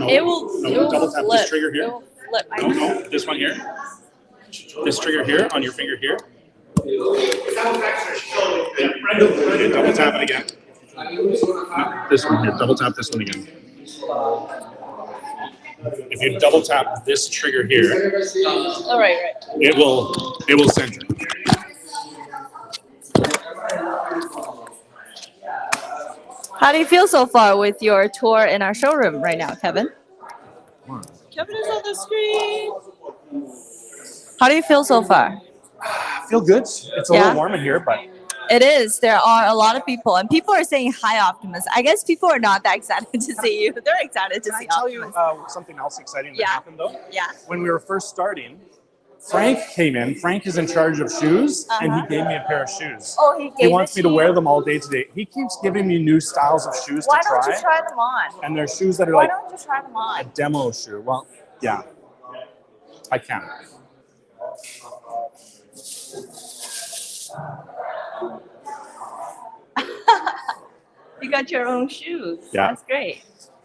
It will double tap flip. this trigger It here. will flip. No, this one here. This trigger here on your finger here. Okay, double tap it again. This one here, double tap this one again. If you double tap this trigger here, All right, right. it will center. How do you feel so far with your tour in our showroom right now, Kevin? Kevin is on the screen. How do you feel so far? I feel good. It's a Yeah? little warm in here, but It is. There are a lot of people, and people are saying hi, Optimus. I guess people are not that excited to see you. They're excited to can I see tell you Optimus. something else exciting that Yeah. happened though? Yeah. When we were first starting, Frank came in. Frank is in charge of shoes, and he gave me a pair of shoes. Oh, he He gave wants it me to you? wear them all day today. He keeps giving me new styles of shoes Why to don't try. you try them on? And they're shoes that are Why like don't you try them a on? demo shoe. Well, yeah, I can. You got your own shoes. Yeah. That's great.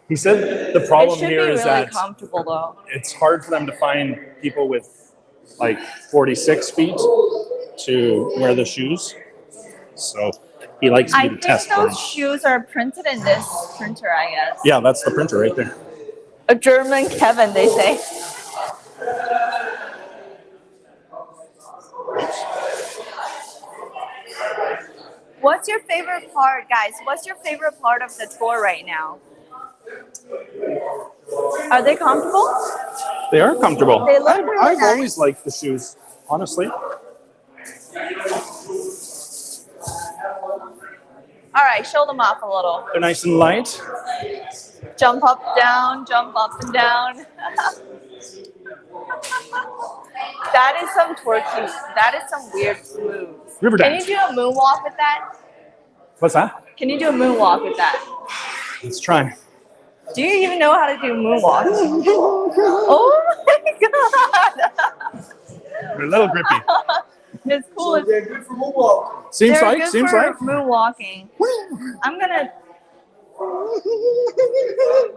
He said the It problem should be here really is that comfortable though. it's hard for them to find people with like 46 feet to wear the shoes. So He likes me I to think test them. those shoes are printed in this printer, I guess. Yeah, that's the printer right there. A German Kevin, they say. What's your favorite part, guys? What's your favorite part of the tour right now? Are they comfortable? They are comfortable. They look really I've nice. always liked the shoes, honestly. All right, show them off a little. They're nice and light. Jump up, down, jump up and down. That is some twerky. That is some weird moves. River Can dance. you do a moonwalk with that? What's that? Can you do a moonwalk with that? Let's try. Do you even know how to do moonwalks? Oh my god! They're a little grippy. It's cool. So they're good for moonwalk. Seems They're like, good seems for like. moonwalking. I'm gonna.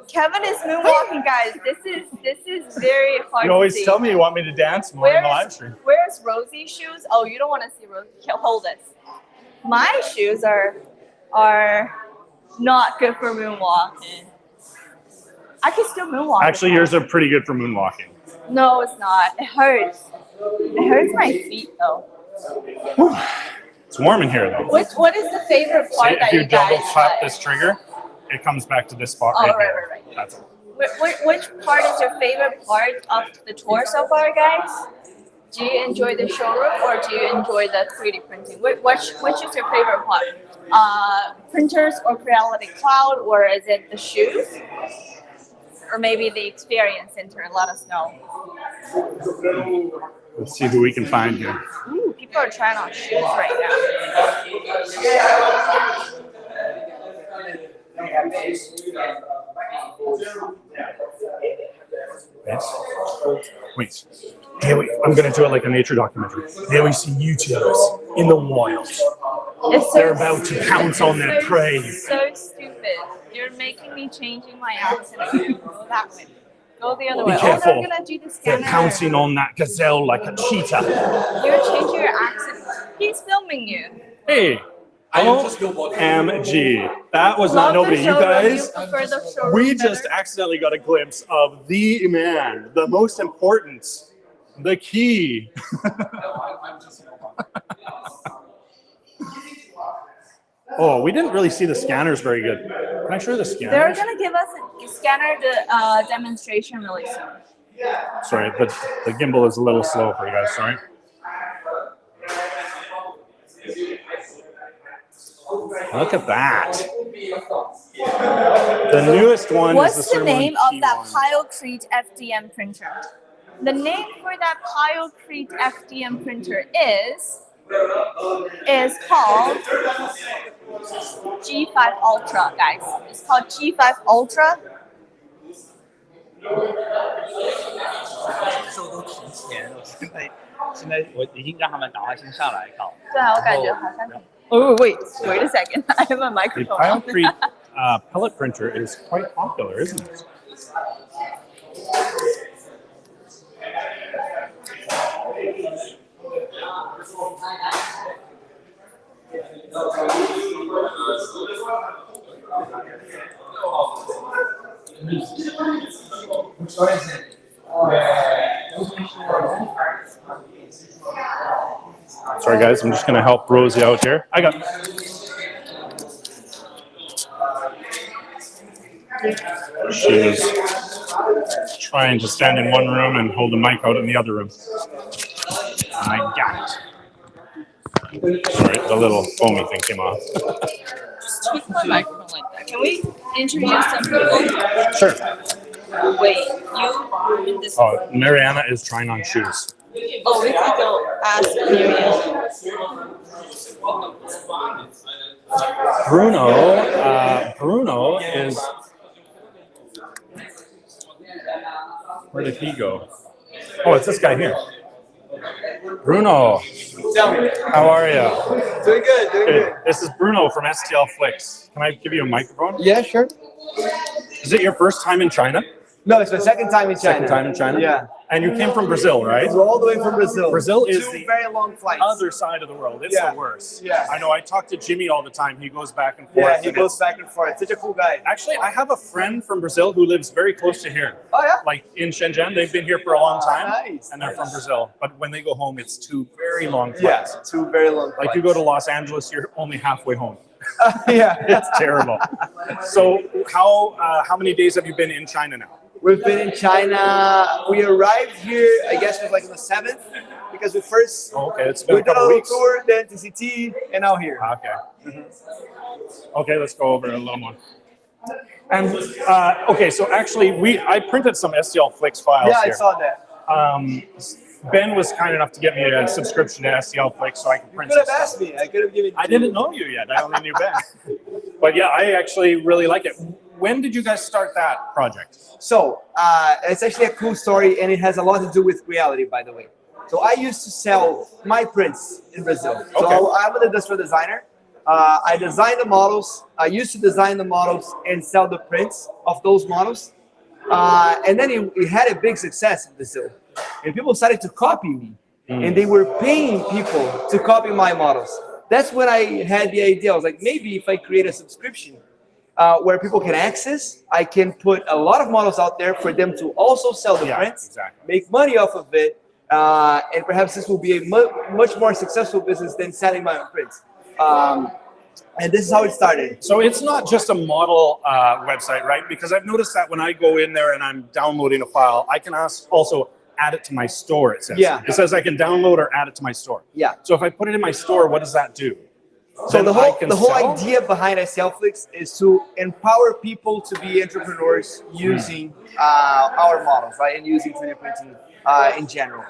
Kevin is moonwalking, guys. This is very hard. You always to see. tell me you want me to dance more in the live stream. Where's Rosie's shoes? Oh, you don't want to see Rosie. Hold this. My shoes are not good for moonwalking. I can still moonwalk. Actually, yours are pretty good for moonwalking. No, it's not. It hurts. It hurts my feet though. It's warm in here though. What is the favorite part See, that if you guys double tap like? this trigger, it comes back to this spot Oh, right right, here. right. That's it. Which part is your favorite part of the tour so far, guys? Do you enjoy the showroom or do you enjoy the 3D printing? Which is your favorite part? Printers or Creality Cloud, or is it the shoes? Or maybe the experience center? Let us know. Let's see who we can find here. Ooh, people are trying on shoes right Yes. Wait. Here I'm going to do it like a nature documentary. Here we see YouTubers in the wild. It's They're about to pounce on their prey. So stupid. You're making me changing my accent. Go that way. Go the other way. Be careful. Oh, they're gonna do the They're scanner. pouncing on that gazelle like a cheetah. You're changing your accent. He's filming you. Hey, OMG. That was not Love the nobody. You showroom. guys, You prefer the showroom we better? just accidentally got a glimpse of the man, the most important, the key. Oh, we didn't really see the scanners very good. Can I show you the They're scanners? gonna give us a scanner demonstration really soon. Sorry, but the gimbal is a little slow for you guys, sorry. Look at that. The newest one What's is the the name Showroom of that T1. Pyocrete FDM printer? The name for that Pyocrete FDM printer is called G5 Ultra, guys. It's called G5 Ultra. 售都提前，现在我已经让他们赶快先上来搞。对啊，我感觉好像。Oh wait a second. I have a The microphone. Pyocrete pellet printer is quite popular, isn't it? Sorry guys, I'm just gonna help Rosie out here. I got. She was trying to stand in one room and hold the mic out in the other room. I got it. Sorry, the little foamy thing came off. Just tweak my microphone like that. Can we introduce some people? Sure. Wait, you in this? Oh, Mariana is trying on shoes. Oh, we could go ask Miriam. Bruno is. Where did he go? Oh, it's this guy here. Bruno, how are you? Doing good, doing good. This is Bruno from STLFLIX. Can I give you a microphone? Yeah, sure. Is it your first time in China? No, it's my second time in China. Second time in China? Yeah. And you came from Brazil, right? We're all the way from Brazil. Brazil is Two the very long flights. other side of the world. It's the worst. Yeah. I know. I talk to Jimmy all the time. He goes back and forth. Yeah, he and goes back and forth. Such a cool guy. Actually, I have a friend from Brazil who lives very close to here. Oh, yeah? Like in Shenzhen. They've been here for a long time. Nice. And they're from Brazil. But when they go home, it's two very long Yeah, flights. two very long flights. Like you go to Los Angeles, you're only halfway home. Yeah. It's terrible. So how many days have you been in China now? We've been in China. We arrived here, I guess it was like on the 7th, because we first Okay, it's been we a did a couple little weeks. tour, then TCT, and now here. Okay. Okay, let's go over it a little more. And okay, so actually, I printed some STLFLIX files Yeah, I here. saw that. Ben was kind enough to get me a subscription to STLFLIX so I could You print could have some asked stuff. me. I could have given. I didn't know you yet. I only knew Ben. But yeah, I actually really like it. When did you guys start that project? So it's actually a cool story, and it has a lot to do with Creality, by the way. So I used to sell my prints in Brazil. So Okay. I'm an industrial designer. I design the models. I used to design the models and sell the prints of those models. And then it had a big success in Brazil. And people started to copy me. And they were paying people to copy my models. That's when I had the idea. I was like, maybe if I create a subscription where people can access, I can put a lot of models out there for them to also sell the prints, exactly. make money off of it, and perhaps this will be a much more successful business than selling my own prints. And this is how it started. So it's not just a model website, right? Because I've noticed that when I go in there and I'm downloading a file, I can also add it to my store, it says. Yeah. It says I can download or add it to my store. Yeah. So if I put it in my store, what does that do? So Then the I can whole sell? idea behind STLFLIX is to empower people to be entrepreneurs using our models, right, and using 3D printing in general.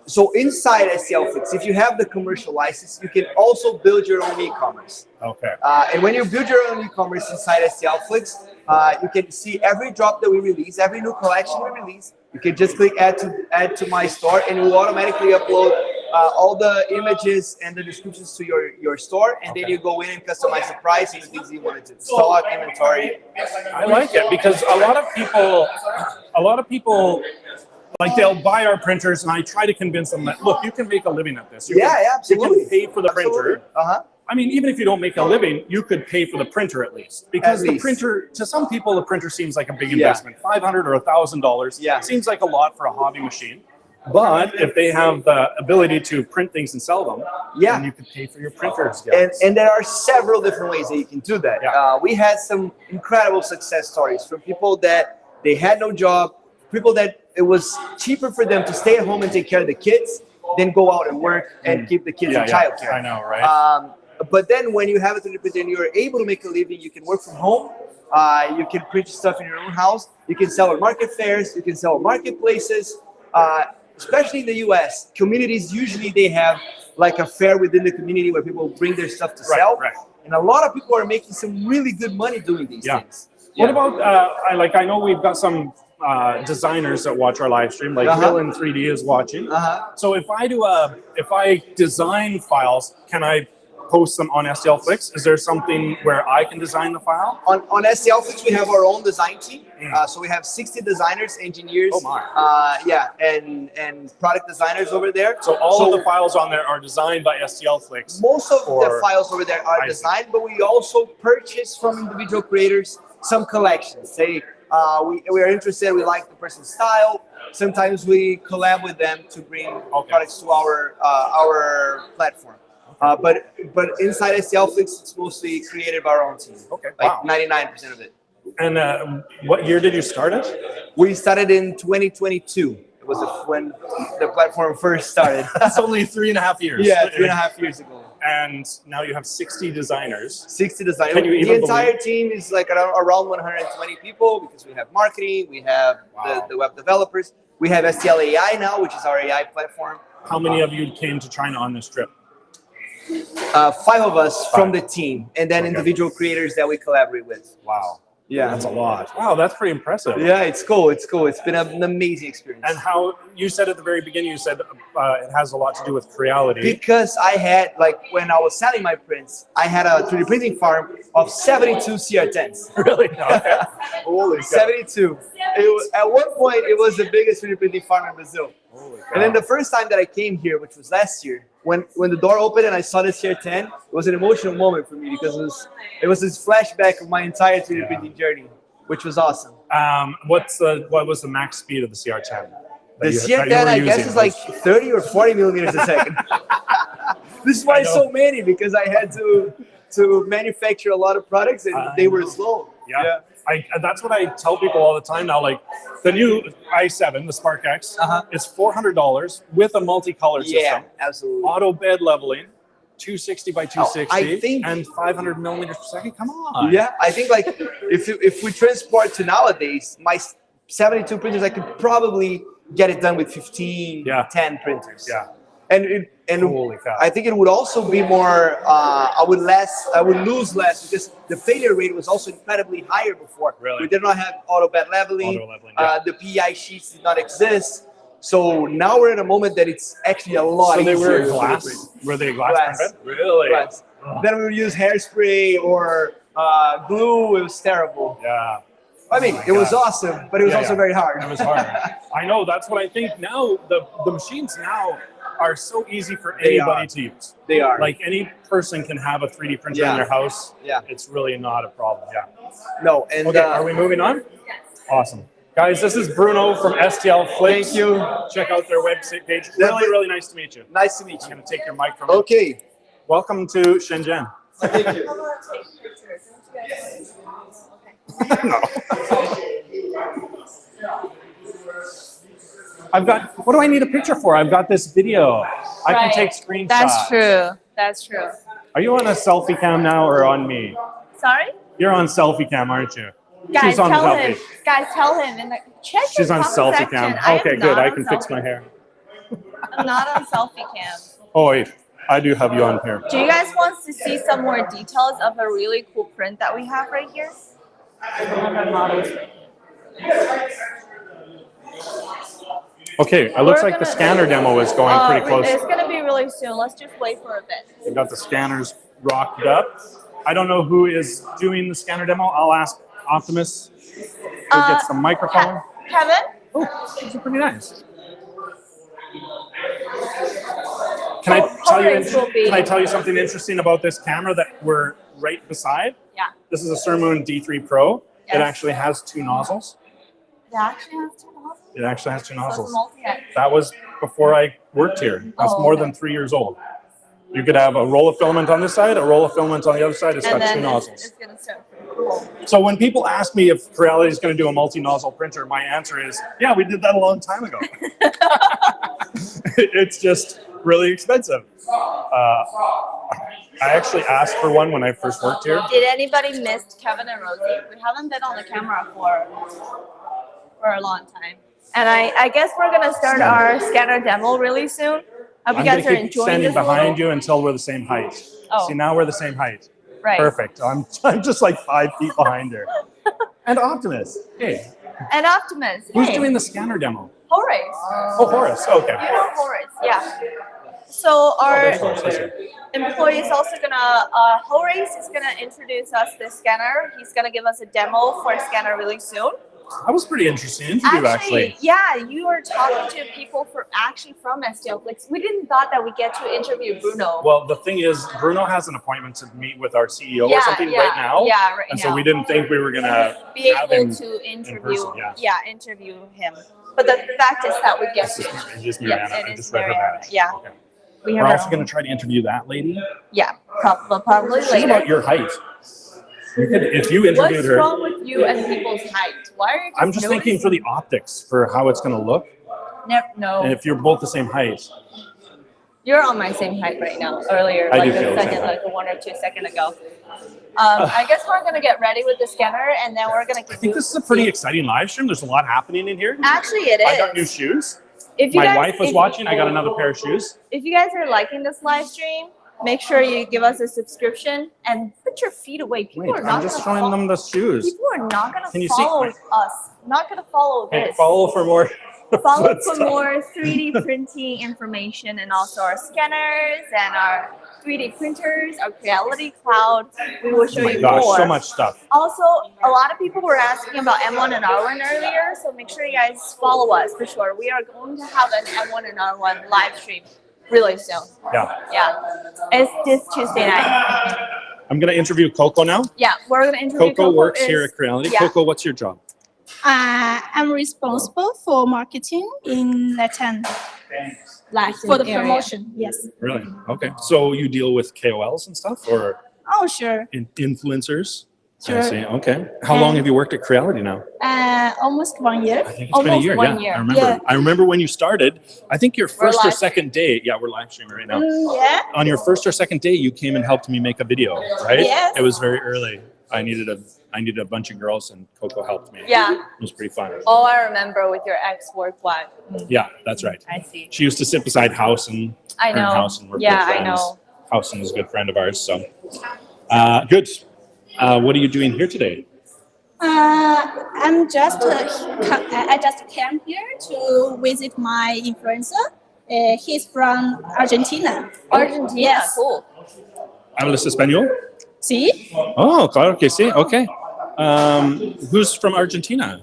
So inside STLFLIX, if you have the commercial license, you can also build your own e-commerce. Okay. And when you build your own e-commerce inside STLFLIX, you can see every drop that we release, every new collection we release. You can just click add to my store, and it will automatically upload all the images and the descriptions to your store, and then you go in and customize the price and the things you want to do. Stock, inventory. I like it because a lot of people, like they'll buy our printers, and I try to convince them that, look, you can make a living at this. You Absolutely. You can pay for the printer. I mean, even if you don't make a living, you could pay for the printer at least. Because the printer, to some people, the printer seems like a big investment. $500 or $1,000 seems like a lot for a hobby machine. But if they have the ability to print things and sell them, then you can pay for your printers. And there are several different ways that you can do that. We had some incredible success stories from people that they had no job, people that it was cheaper for them to stay at home and take care of the kids than go out and work and keep the kids in childcare. I know, right? But then when you have a 3D printer and you're able to make a living, you can work from home. You can print stuff in your own house. You can sell at market fairs. You can sell at marketplaces. Especially in the US, communities usually they have like a fair within the community where people bring their stuff to sell. Right. And a lot of people are making some really good money doing these things. What about, I know we've got some designers that watch our live stream, like Will in 3D is watching. So if I design files, can I post them on STLFLIX? Is there something where I can design the file? On STLFLIX, we have our own design team. So we have 60 designers, engineers, and product designers over there. So all of the files on there are designed by STLFLIX. Most of the files over there are designed, but we also purchase from individual creators some collections. Say we are interested, we like the person's style. Sometimes we collab with them to bring products to our platform. But inside STLFLIX, it's mostly created by our own team. Okay, like 99% of it. And what year did you start it? We started in 2022. It was when the platform first started. That's only 3.5 years. Yeah, 3.5 years ago. And now you have 60 designers. 60 designers. Can you even the entire team is like around 120 people because we have marketing, we have the web developers, we have STL AI now, which is our AI platform. How many of you came to China on this trip? 5 of us from the team, and then individual creators that we collaborate with. Wow. Yeah. That's a lot. Wow, that's pretty impressive. Yeah, it's cool. It's cool. It's been an amazing experience. And how you said at the very beginning, you said it has a lot to do with Creality. Because I had, like, when I was selling my prints, I had a 3D printing farm of 72 CR10s. Really? Okay. Holy 72. At one point, it was the biggest 3D printing farm in Brazil. Holy cow. And then the first time that I came here, which was last year, when the door opened and I saw this CR10, it was an emotional moment for me because it was this flashback of my entire 3D printing journey, which was awesome. What was the max speed of the CR10? The CR10, I guess, is like 30 or 40 millimeters a second. This is why so many, because I had to manufacture a lot of products and they were slow. Yeah. That's what I tell people all the time now. Like the new i7, the Spark X, is $400 with a multicolor system. Yeah, absolutely. Auto bed leveling, 260 by 260, I think, and 500 millimeters per second. Come on. Yeah, I think like if we transport to nowadays, my 72 printers, I could probably get it done with 15, 10 printers. Yeah. And holy cow. I think it would also be more. I would lose less because the failure rate was also incredibly higher before. Really? We did not have auto bed leveling. The PI sheets did not exist. So now we're in a moment that it's actually a lot easier. So they were glass? Were they glass printed? Really? Glass. Then we would use hairspray or glue. It was terrible. Yeah. I mean, it was awesome, but it was also very hard. It was hard. I know. That's what I think now. The machines now are so easy for anybody to use. They are. Like any person can have a 3D printer in their house. Yeah. It's really not a problem. Yeah. No. And okay, are we moving on? Awesome. Guys, this is Bruno from STLFLIX. Thank you. Check out their website page. Really, really nice to meet you. Nice to meet you. I'm going to take your mic from you. Okay. Welcome to Shenzhen. Thank you. No. I've got, what do I need a picture for? I've got this video. I can take screenshots. That's true. That's true. Are you on a selfie cam now or on me? Sorry? You're on selfie cam, aren't you? Guys, She's on tell selfie. him. Guys, tell him. In the, check She's the on comment selfie cam. section. Okay, good. I can fix my hair. I'm not on selfie cam. Oh, wait. I do have you on here. Do you guys want to see some more details of a really cool print that we have right here? I have our models right here. Okay, it looks like the scanner demo is going pretty close. It's going to be really soon. Let's just wait for a bit. We've got the scanners rocked up. I don't know who is doing the scanner demo. I'll ask Optimus who gets the microphone. Kevin? Oh, these are pretty nice. Can I tell you something interesting about this camera that we're right beside? Yeah. This is a Surmoon D3 Pro. Yes. It actually has 2 nozzles. It actually has 2 nozzles? It actually has 2 So nozzles. it's multi-head. That was before I worked here. That's Oh, more okay. than 3 years old. You could have a roll of filament on this side, a roll of filament on the other side. It's got 2 nozzles. It's going to start cool. So when people ask me if Creality is going to do a multi-nozzle printer, my answer is, yeah, we did that a long time ago. It's just really expensive. I actually asked for one when I first worked here. Did anybody miss Kevin and Rosie? We haven't been on the camera for a long time. And I guess we're going to start our scanner demo really soon. Hope you guys are keep enjoying standing this a behind little. you until we're the same height. Oh. See, now we're the same height. Right. Perfect. I'm just like 5 feet behind her. And Optimus. Hey. And Optimus. Who's hey. doing the scanner demo? Horace. Oh, Horace. Okay. You know Horace, yeah. So our employee is also gonna, Horace is gonna introduce us the scanner. He's gonna give us a demo for a scanner really soon. That was pretty interesting interview, actually. Yeah, you were talking to people from STLFLIX. We didn't thought that we get to interview Bruno. Well, the thing is, Bruno has an appointment to meet with our CEO or something right now. Yeah, right now. And so we didn't think we were going to be have able him to interview. person, Interview him. But the fact is that we get to. It's just Mariana. I just read her badge. Yeah. Okay. We We're have also going to try to interview that lady. Yeah, probably She's later. about your height. You could, if you interviewed What's her. wrong with you and people's height? Why are you I'm just thinking for the optics, for how it's going to look. No. And if you're both the same height. You're on my same height right now. Earlier, I like do feel a the same second, height. like 1 or 2 seconds ago. I guess we're gonna get ready with the scanner, and then we're gonna. I think this is a pretty exciting live stream. There's a lot happening in here. Actually, it is. I got new shoes. If you My guys, wife was watching. I got another pair of shoes. If you guys are liking this live stream, make sure you give us a subscription and put your feet away. People Wait, are not I'm just gonna showing them the shoes. People are not gonna Can you see? follow us. Not gonna follow Hey, this. follow for more. Follow foot for stuff. more 3D printing information and also our scanners and our 3D printers, our Creality cloud. We will show Oh my you gosh, more. so much stuff. Also, a lot of people were asking about M1 and R1 earlier, so make sure you guys follow us for sure. We are going to have an M1 and R1 live stream really soon. Yeah. Yeah. It's this Tuesday night. I'm going to interview Coco now. Yeah, we're going to interview Coco works here at is- Creality. yeah. Coco, what's your job? I'm responsible for marketing in Latin for the area. promotion. Yes. Really? Okay. So you deal with KOLs and stuff, or Oh, sure. influencers? Sure. I see. Okay. How long have you worked at Creality now? Almost 1 year. I think it's been a year. Yeah, I remember. Yeah. I remember when you started. I think your first or live second day. Yeah, we're live streaming right now. Yeah. On your first or second day, you came and helped me make a video, right? Yes. It was very early. I needed a bunch of girls, and Coco helped me. Yeah. It was pretty fun. Oh, I remember with your ex-work wife. Yeah, that's right. I see. She used to sit beside House and I know. House and we're Yeah, good I friends. know. House is a good friend of ours. So, good. What are you doing here today? I'm just I just came here to visit my influencer. He's from Argentina. Argentina, Yes. cool. ¿Hablas español? Sí. Oh, claro que sí. Okay. Who's from Argentina?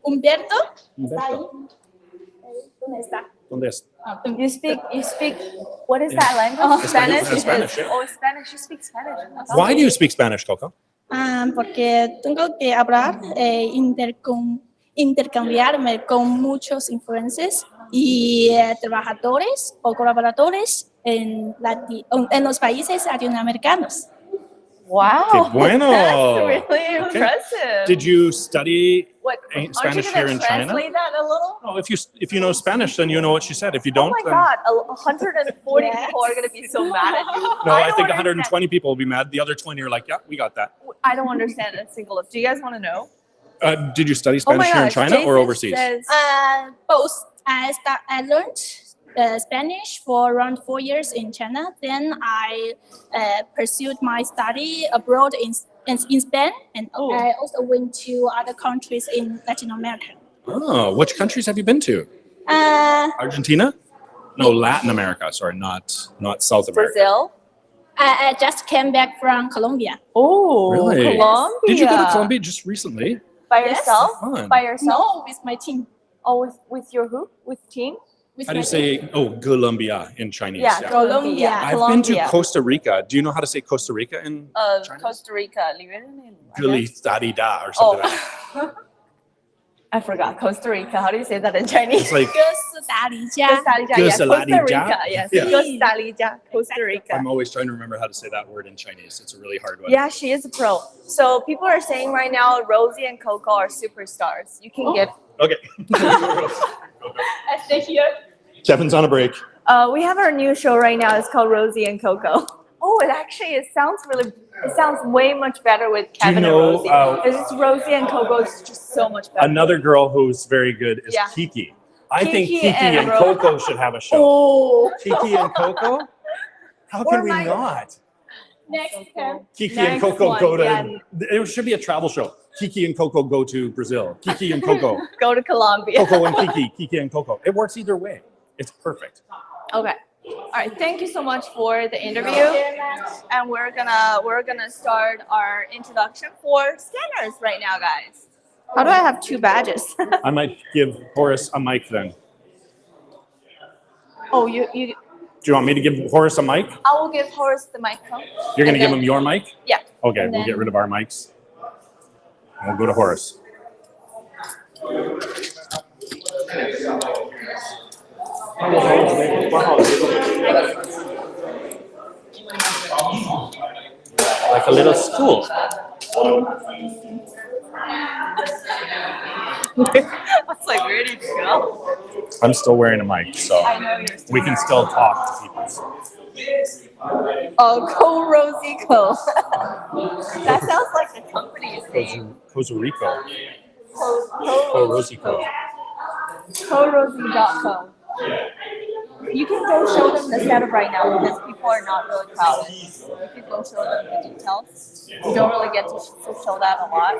Humberto. Humberto. ¿Dónde está? ¿Dónde es? You speak, what is that language? Spanish? Spanish, yeah. Oh, Spanish, you speak Spanish. Why do you speak Spanish, Coco? Porque tengo que hablar, intercambiarme con muchos influencers y trabajadores o colaboradores en los países latinoamericanos. Wow. Qué bueno. That's really Okay. impressive. Did you study What, aren't you Spanish gonna here in China? translate that a little? No, if you know Spanish, then you know what she said. If you Oh don't, my then God, 140 people are gonna be so mad at you. no, I don't think understand. 120 people will be mad. The other 20 are like, yeah, we got that. I don't understand a single of. Do you guys want to know? Did you study Oh my Spanish here in gosh, China or Jason overseas? says- Both. I learned Spanish for around 4 years in China. Then I pursued my study abroad in Spain, and I also went to other countries in Latin America. Oh, which countries have you been to? Argentina? No, Latin America. Sorry, not South America. Brazil. I just came back from Colombia. Oh, Really? Colombia. Did you go to Colombia just recently? By Yes. yourself? Fun. By yourself? No, with my team. Oh, with your who? With team? With How do my you say, oh, Colombia in Chinese? Yeah, Colombia. I've been to Costa Rica. Do you know how to say Costa Rica in China? Costa Rica. Gulli-da-di-da or something like that. Oh. I forgot. Costa Rica. How do you say that in Chinese? It's like- Costa Rica. Yes, Costa Rica. Yes. Yeah. Costa Rica. Costa Rica. I'm always trying to remember how to say that word in Chinese. It's a really hard one. Yeah, she is a pro. So people are saying right now, Rosie and Coco are superstars. You can get. Okay. I stay here. Kevin's on a break. We have our new show right now. It's called Rosie and Coco. Oh, it sounds way much better with Kevin know, and Rosie. It's just Rosie and Coco is just so much better. Another girl who's very good is Yeah. Kiki. I think Kiki Kiki and and Coco should have a show. Oh. Kiki and Coco? How Or can we my- not? Next time. Kiki and Next Coco one, go to, yeah. it should be a travel show. Kiki and Coco go to Brazil. Kiki and Coco. Go to Colombia. Coco and Kiki. Kiki and Coco. It works either way. It's perfect. Okay. All right. Thank you so much for the interview. And we're gonna start our introduction for scanners right now, guys. How do I have 2 badges? I might give Horace a mic then. Oh, you. Do you want me to give Horace a mic? I will give Horace the microphone. You're going to And give then- him your mic? Yeah. Okay, And we'll then- get rid of our mics. And we'll go to Horace. Like a little school. That's like ready to go. I'm still wearing a mic, so I know you're we can still talk to people. Oh, Co Rosie Co. That sounds like the company's name. Costa Rica. Co Rosie Co. CoRosie.co. You can go show them the setup right now because people are not really crowded. You can go show them the details. You don't really get to show that a lot.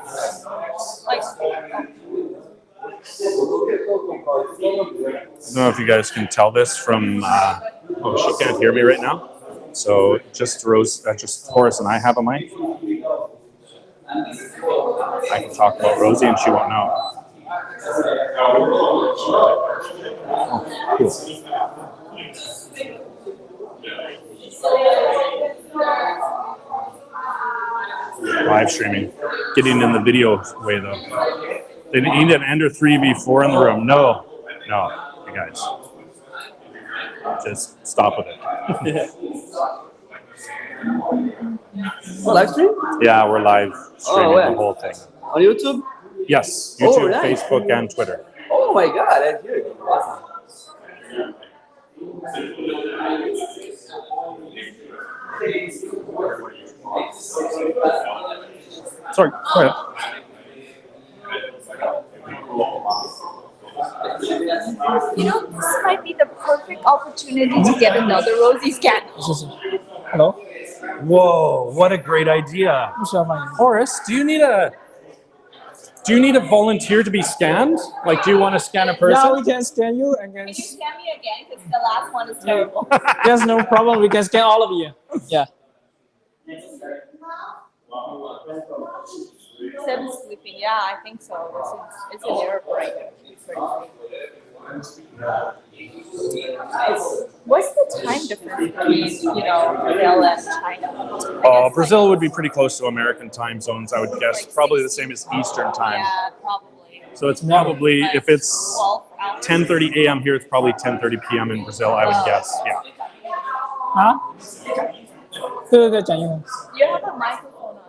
Like, I don't know if you guys can tell this from, oh, she can't hear me right now. So just Horace and I have a mic. I can talk about Rosie and she won't know. Oh, cool. Live streaming, getting in the video way though. They need an Ender 3v4 in the room. No, you guys, just stop with it. Live stream? Yeah, we're live streaming the whole thing. On YouTube? Yes, YouTube, nice. Facebook, and Twitter. Oh my God, that's good. Awesome. Sorry, go ahead. you know, this might be the perfect opportunity to get another Rosie scan. Hello? Whoa, what a great idea. Horace, do you need a volunteer to be scanned? Like, do you want to scan a person? Yeah, we can scan you and Can you scan me again? Because the last one is terrible. there's no problem. We can scan all of you. Yeah. Seb is sleeping. Yeah, I think so. It's in Europe right now. What's the time difference between, Brazil and China? Brazil would be pretty close to American time zones, I would guess. Probably the same as Eastern time. Yeah, probably. So it's probably, if it's 10:30 a.m. here, it's probably 10:30 p.m. in Brazil, I would guess. Yeah. 啊？对对对，讲英文。 You have a microphone on.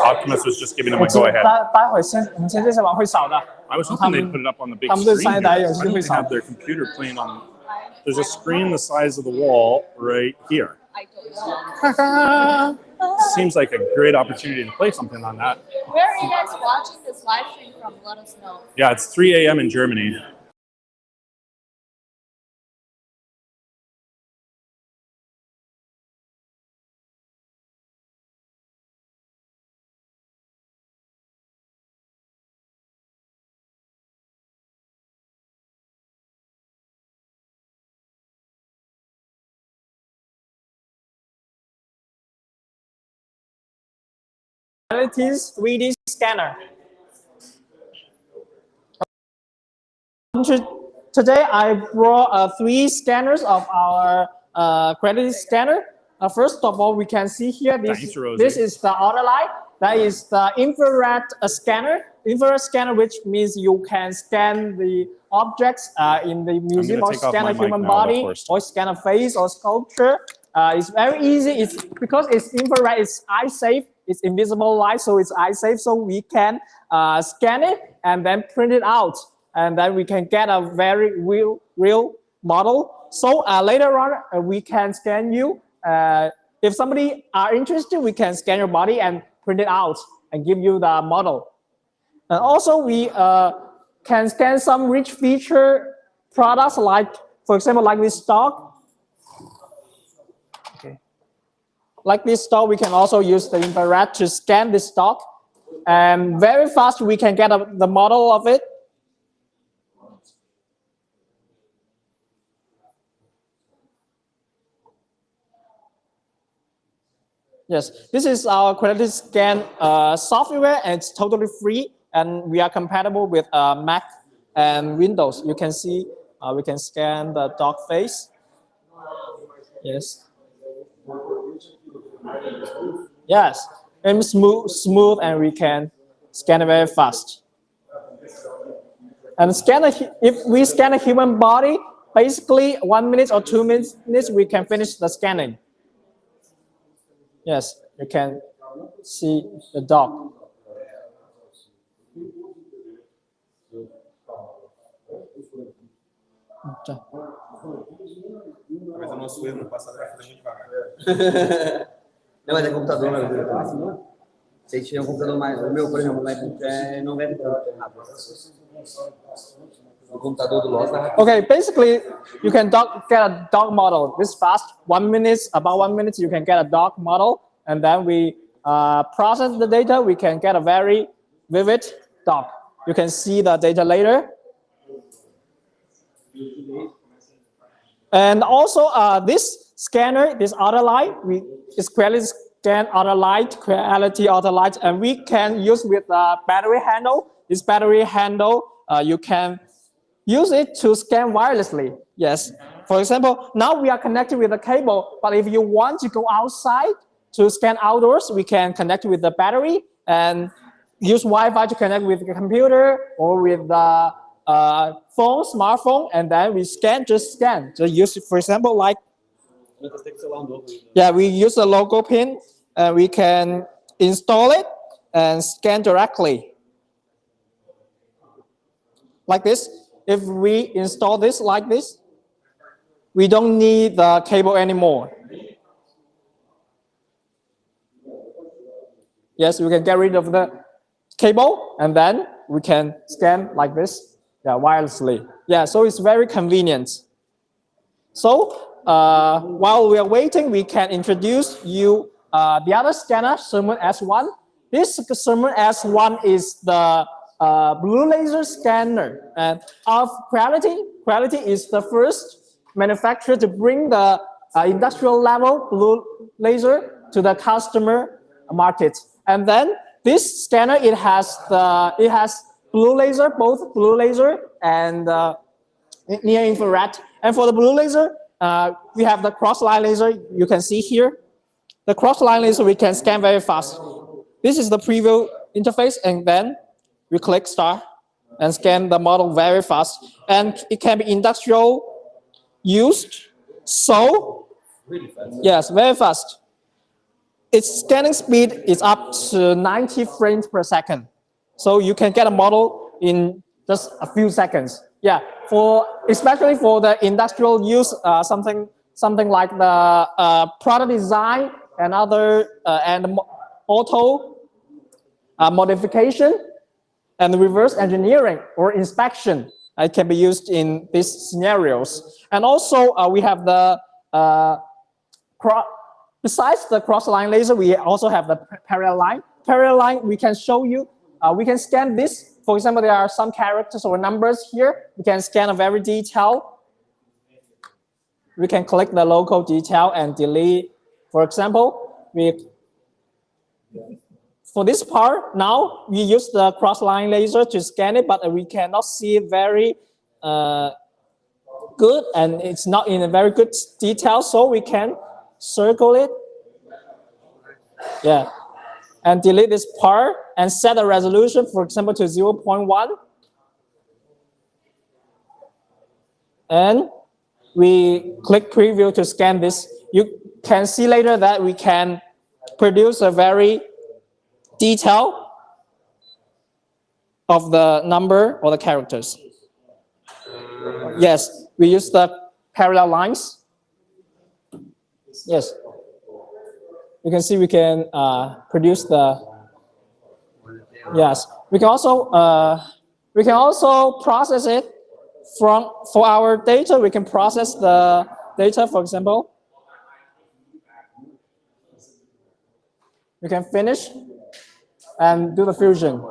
Optimus was just giving him a go-ahead. 待会我们先介绍完会少的。 I was hoping they'd put it up on the big 他们对 screen 上一 here. 代有 Why 些 don't 会 they 少 have。their computer playing on? There's a screen the size of the wall right here. I don't know. Seems like a great opportunity to play something on that. Where are you guys watching this live stream from? Let us know. Yeah, it's 3 a.m. in Germany. Creality's 3D scanner. Today I brought 3 scanners of our Creality scanner. First of all, we can see here this is the outer light. That is the infrared scanner. Infrared scanner, which means you can scan the objects in the museum or scan a human body or scan a face or sculpture. It's very easy. It's because it's infrared. It's eye safe. It's invisible light, so it's eye safe. So we can scan it and then print it out, and then we can get a very real model. So later on, we can scan you. If somebody are interested, we can scan your body and print it out and give you the model. And also, we can scan some rich feature products, like, for example, like this stock. Like this stock, we can also use the infrared to scan this stock. And very fast, we can get the model of it. Yes, this is our Creality scan software, and it's totally free. And we are compatible with Mac and Windows. You can see we can scan the dog face. Yes. Yes, and smooth, and we can scan it very fast. And if we scan a human body, basically 1 minute or 2 minutes, we can finish the scanning. Yes, you can see the dog. Mas o nosso erro no passado era fazer muito devagar. Não, mas é computador, não é? Se tiver um computador mais, o meu, por exemplo, o MacBook não vai tão rápido. O computador do Loss vai rápido. Okay, basically, you can get a dog model this fast. 1 minute, about 1 minute, you can get a dog model, and then we process the data. We can get a very vivid dog. You can see the data later. And also, this scanner, this auto light, is Creality scan auto light, Creality auto light, and we can use with the battery handle. This battery handle, you can use it to scan wirelessly. Yes. For example, now we are connected with a cable, but if you want to go outside to scan outdoors, we can connect with the battery and use Wi-Fi to connect with the computer or with the phone, smartphone, and then we scan, just use it, for example, like, yeah, we use a logo pin and we can install it and scan directly. Like this. If we install this like this, we don't need the cable anymore. Yes, we can get rid of the cable and then we can scan like this, yeah, wirelessly. Yeah, so it's very convenient. So while we are waiting, we can introduce you the other scanner, Showroom S1. This Showroom S1 is the blue laser scanner, and of Creality is the first manufacturer to bring the industrial level blue laser to the customer market. And then this scanner, it has blue laser, both blue laser and near infrared. And for the blue laser, we have the cross-line laser. You can see here, the cross-line laser we can scan very fast. This is the preview interface, and then we click start and scan the model very fast. And it can be industrial used. So, yes, very fast. Its scanning speed is up to 90 frames per second. So you can get a model in just a few seconds. Yeah, especially for the industrial use, something like the product design and other and auto modification and reverse engineering or inspection. It can be used in these scenarios. And also we have the besides the cross-line laser, we also have the parallel line. Parallel line, we can show you, we can scan this. For example, there are some characters or numbers here. We can scan a very detailed. We can click the local detail and delete. For example, for this part, now we use the cross-line laser to scan it, but we cannot see it very good, and it's not in a very good detail, so we can circle it. Yeah. And delete this part and set a resolution, for example, to 0.1. And we click preview to scan this. You can see later that we can produce a very detail of the number or the characters. Yes, we use the parallel lines. Yes. You can see we can produce the, yes. We can also process it for our data. We can process the data, for example. We can finish and do the fusion.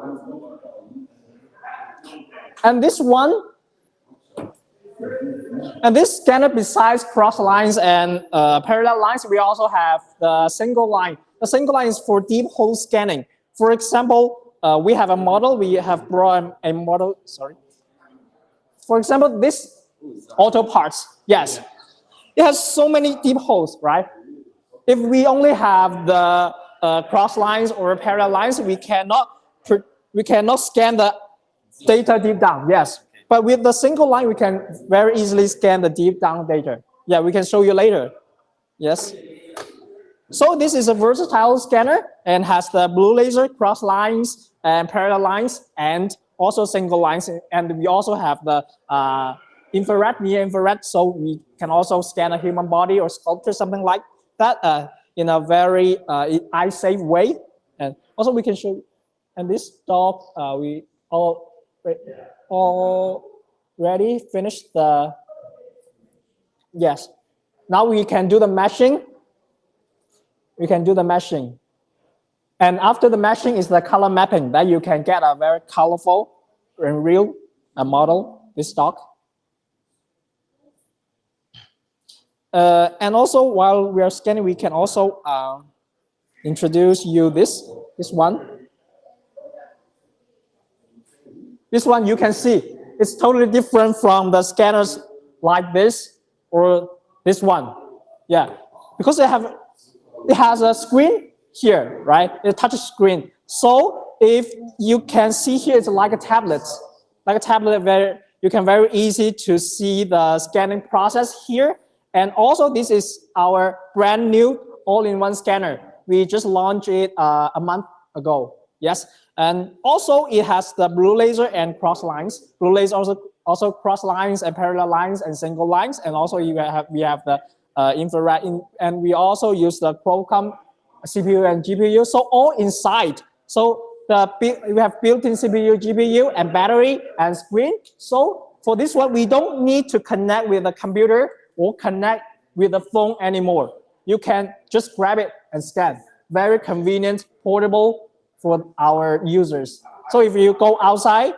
And this one, and this scanner, besides cross lines and parallel lines, we also have the single line. The single line is for deep hole scanning. For example, we have a model. We have brought a model. Sorry. For example, this auto parts. Yes, it has so many deep holes, right? If we only have the cross lines or parallel lines, we cannot scan the data deep down. Yes. But with the single line, we can very easily scan the deep down data. Yeah, we can show you later. Yes. So this is a versatile scanner and has the blue laser, cross lines, and parallel lines, and also single lines. And we also have the infrared, near infrared, so we can also scan a human body or sculpture, something like that, in a very eye-safe way. And Also, we can show you. And this dog, we already finished the, yes. Now we can do the meshing. We can do the meshing. And after the meshing is the color mapping, that you can get a very colorful and real model, this dog. And also, while we are scanning, we can also introduce you this one. This one you can see, it's totally different from the scanners like this or this one. Yeah, because it has a screen here, right? A touch screen. So if you can see here, it's like a tablet. Like a tablet where you can very easy to see the scanning process here. And also this is our brand new all-in-one scanner. We just launched it a month ago. Yes. And also it has the blue laser and cross lines. Blue laser also cross lines and parallel lines and single lines. And also we have the infrared and we also use the Qualcomm CPU and GPU. So all inside. So we have built-in CPU, GPU, and battery and screen. So for this one, we don't need to connect with the computer or connect with the phone anymore. You can just grab it and scan. Very convenient, portable for our users. So if you go outside,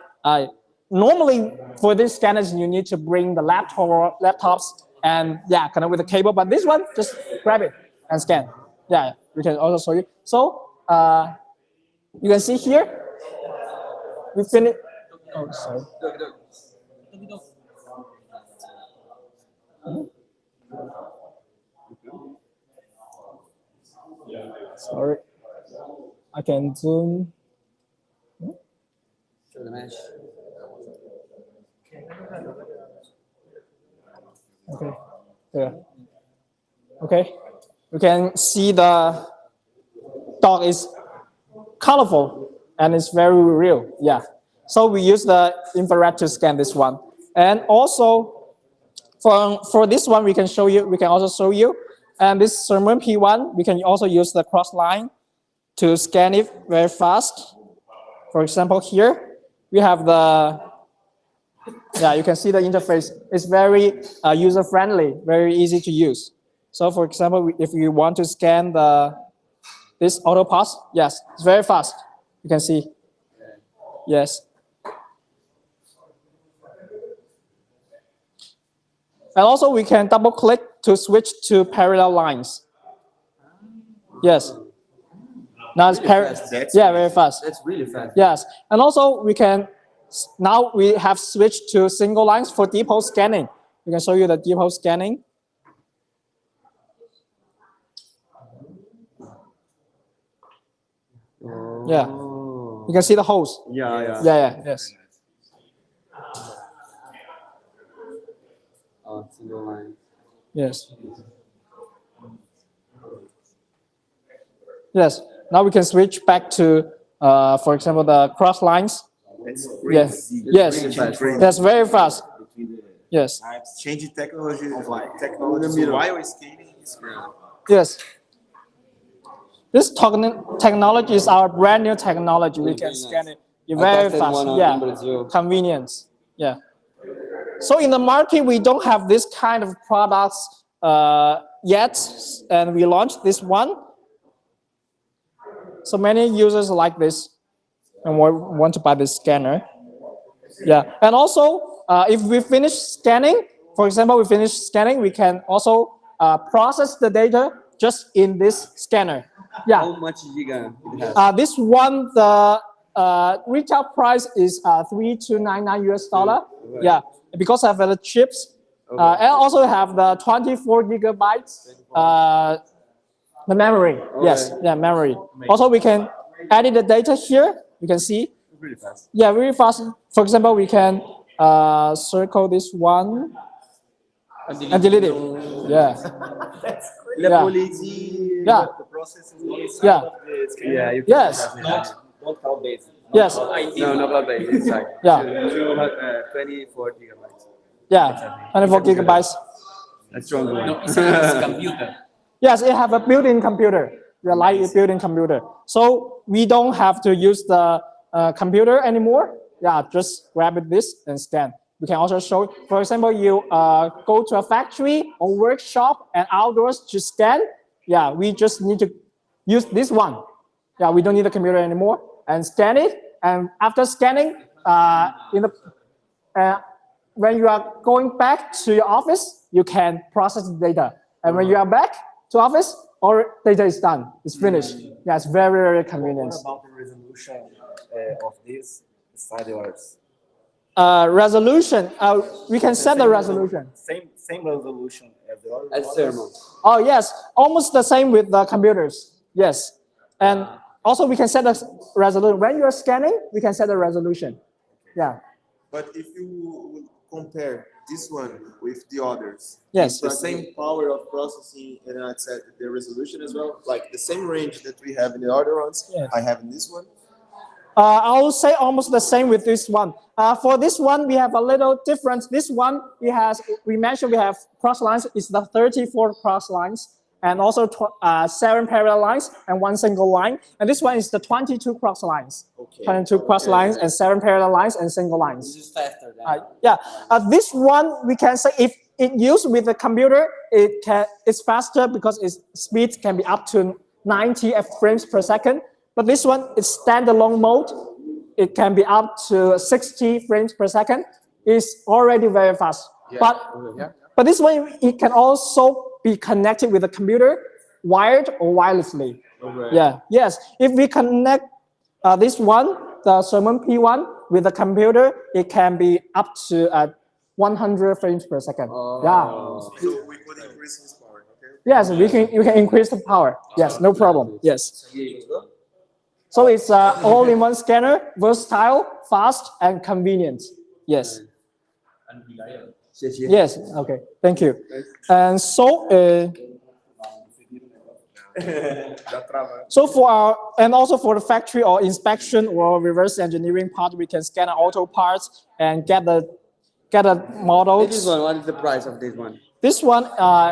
normally for these scanners, you need to bring the laptops and yeah, connect with the cable. But this one, just grab it and scan. Yeah, we can also show you. So you can see here, we finished. Oh, sorry. Sorry, I can zoom. Show the mesh. Okay, yeah. Okay, you can see the dog is colorful and it's very real. Yeah. So we use the infrared to scan this one. And also for this one, we can also show you. And this showroom P1, we can also use the cross line to scan it very fast. For example, here we have you can see the interface. It's very user-friendly, very easy to use. So for example, if you want to scan this auto pass, yes, it's very fast. You can see, yes. And also we can double click to switch to parallel lines. Yes. Now it's very fast. That's really fast. Yes. And also now we have switched to single lines for depot scanning. We can show you the depot scanning. Yeah. You can see the holes. Yes. Oh, single line. Yes. Yes. Now we can switch back to, for example, the cross lines. Yes. Yes. That's very fast. Yes. Changing technology while scaling is great. Yes. This technology is our brand new technology. We can scan it very fast. Yeah. Convenience. Yeah. So in the market, we don't have this kind of products yet, and we launched this one. So many users like this and want to buy this scanner. Yeah, and also if we finish scanning, for example, we can also process the data just in this scanner. Yeah. How much giga it has? This one, the retail price is $3299 US. Right. Yeah, because of the chips, and also have the 24 gigabytes. The memory, yes, yeah, memory. Also, we can edit the data here. You can see. Really fast. Yeah, really fast. For example, we can circle this one and delete it. Yeah. That's crazy. Yeah. The process is Yeah. Yeah. You can Yes. Not cloud based. Yes. No, not cloud based. Inside. Yeah. 24 gigabytes. Yeah. 24 gigabytes. That's strong. No, it's a computer. Yes, it have a built-in computer. the light building computer. So we don't have to use the computer anymore. Yeah, just grab it this and scan. We can also show, for example, you go to a factory or workshop and outdoors to scan. Yeah, we just need to use this one. Yeah, we don't need the computer anymore and scan it. And after scanning, when you are going back to your office, you can process the data. And when you are back to office, all data is done. It's finished. Yeah, it's very, very convenient. What about the resolution of this inside yours? Resolution, we can set the resolution. Same resolution as the other. As thermal. Oh, yes, almost the same with the computers. Yes. And also we can set the resolution. When you're scanning, we can set the resolution. Yeah. But if you would compare this one with the others, yes, it's the same power of processing and the resolution as well, like the same range that we have in the other ones, yes. I have in this one. I will say almost the same with this one. For this one, we have a little difference. This one, we mentioned we have cross lines. It's the 34 cross lines, and also 7 parallel lines and 1 single line. And this one is the 22 cross lines. Okay. 22 cross lines and 7 parallel lines and single lines. This is faster. Yeah. This one, we can say if it used with the computer, it's faster because its speed can be up to 90 frames per second. But this one is standalone mode. It can be up to 60 frames per second. It's already very fast. Yeah. But this one, it can also be connected with the computer, wired or wirelessly. Okay. Yeah. Yes. If we connect this one, the Sermon P1, with the computer, it can be up to 100 frames per second. Yeah. So we could increase this power. Okay. Yes, you can increase the power. Yes, no problem. Yes. So it's all-in-one scanner, versatile, fast, and convenient. Yes. Yes. Okay. Thank you. And so, also for the factory or inspection or reverse engineering part, we can scan auto parts and get the models. This one. What is the price of this one? This one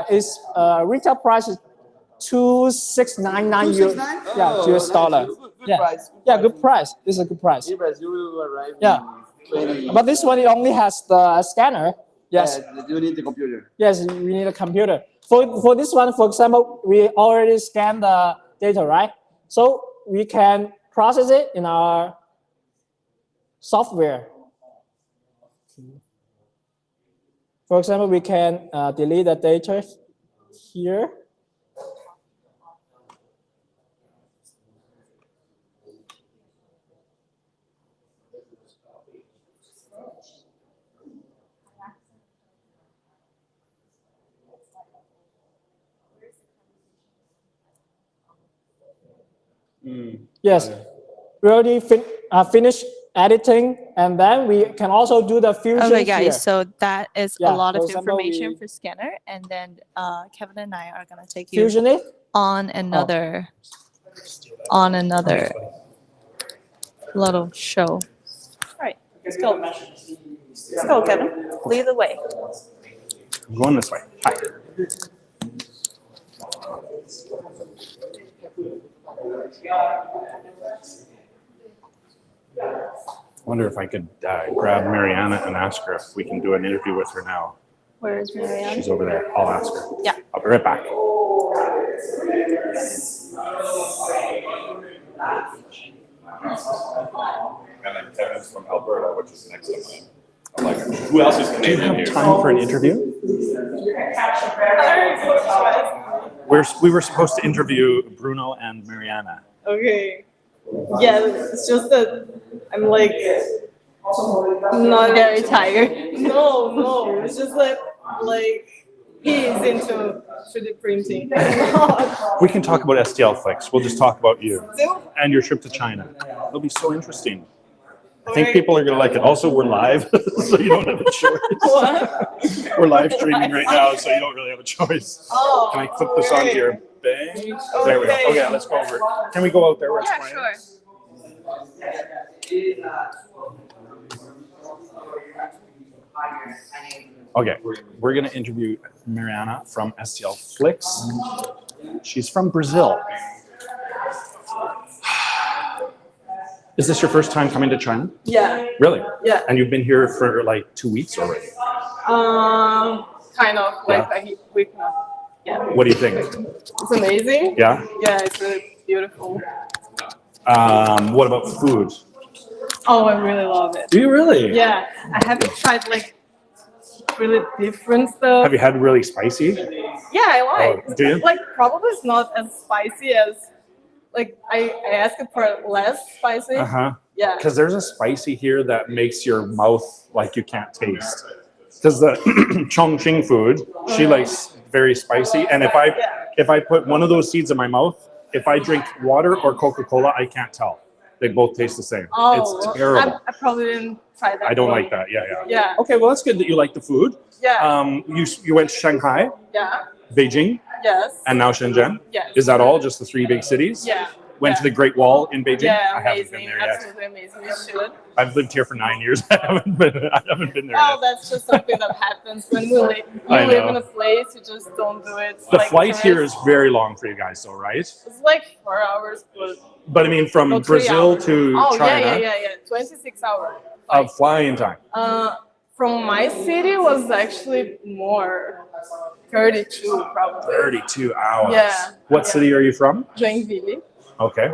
is retail price is 2,699 euro. Yeah, US dollar. Good price. Yeah, good price. This is a good price. Yeah. But this one, it only has the scanner. Yes. You need the computer. Yes, we need a computer. For this one, for example, we already scanned the data, right? So we can process it in our software. For example, we can delete the data here. Yes, we already finished editing, and then we can also do the fusion. Okay, guys, here. so that is a lot of information for scanner, and then Kevin and I are gonna take you fusion it on another little show. All right, let's go. Let's go, Kevin. Lead the way. I'm going this way. Hi. I wonder if I could grab Mariana and ask her if we can do an interview with her now. Where is Mariana? She's over there. I'll ask her. Yeah. I'll be right back. And then Kevin's from Alberta, which is next to mine. I like it. Who else is Canadian here? Do you have time for an interview? We were supposed to interview Bruno and Mariana. Okay. Yeah, it's just that I'm like not very tired. No, it's just that like he's into 3D printing. We can talk about STLFLIX. We'll just talk about you and your trip to China. It'll be so interesting. I think people are going to like it. Also, we're live, so you don't have a choice. What? We're live streaming right now, so you don't really have a choice. Oh, can I clip this onto your bang? There we go. Okay, let's go over it. Can we go out there where it's quiet? Okay, we're going to interview Mariana from STLFLIX. She's from Brazil. Is this your first time coming to China? Yeah. Really? Yeah. And you've been here for like 2 weeks already? Kind of like a week now. Yeah. What do you think? It's amazing. Yeah? Yeah, it's really beautiful. What about food? Oh, I really love it. Do you really? Yeah, I haven't tried like really different stuff. Have you had really spicy? Yeah, I like. Oh, do you? Like probably it's not as spicy as like I asked for less spicy. Uh-huh. Yeah. Because there's a spicy here that makes your mouth like you can't taste. Because the Chongqing food, she likes very spicy. And if I put one of those seeds in my mouth, if I drink water or Coca-Cola, I can't tell. They both taste the same. Oh, It's terrible. I probably didn't try that. I don't one. like that. Yeah, yeah. Yeah. Okay, well that's good that you like the food. Yeah. You went to Shanghai, Yeah. Beijing, Yes. and now Shenzhen. Yes. Is that all? Just the 3 big cities? Yeah. Went to the Great Wall in Beijing. Yeah, I haven't been amazing. there yet. Absolutely amazing. You should. I've lived here for 9 years. I haven't been there Well, yet. that's just something that happens when we live. You I live know. in a place, you just don't do it. The like flight here tourists. is very long for you guys, though, right? It's like 4 hours, but. But I mean, from No, 3 Brazil hours. to Oh, China, yeah. 26 hours. of flying time. From my city was actually more. 32 probably. 32 hours. Yeah. What city are you from? Joinville. Okay.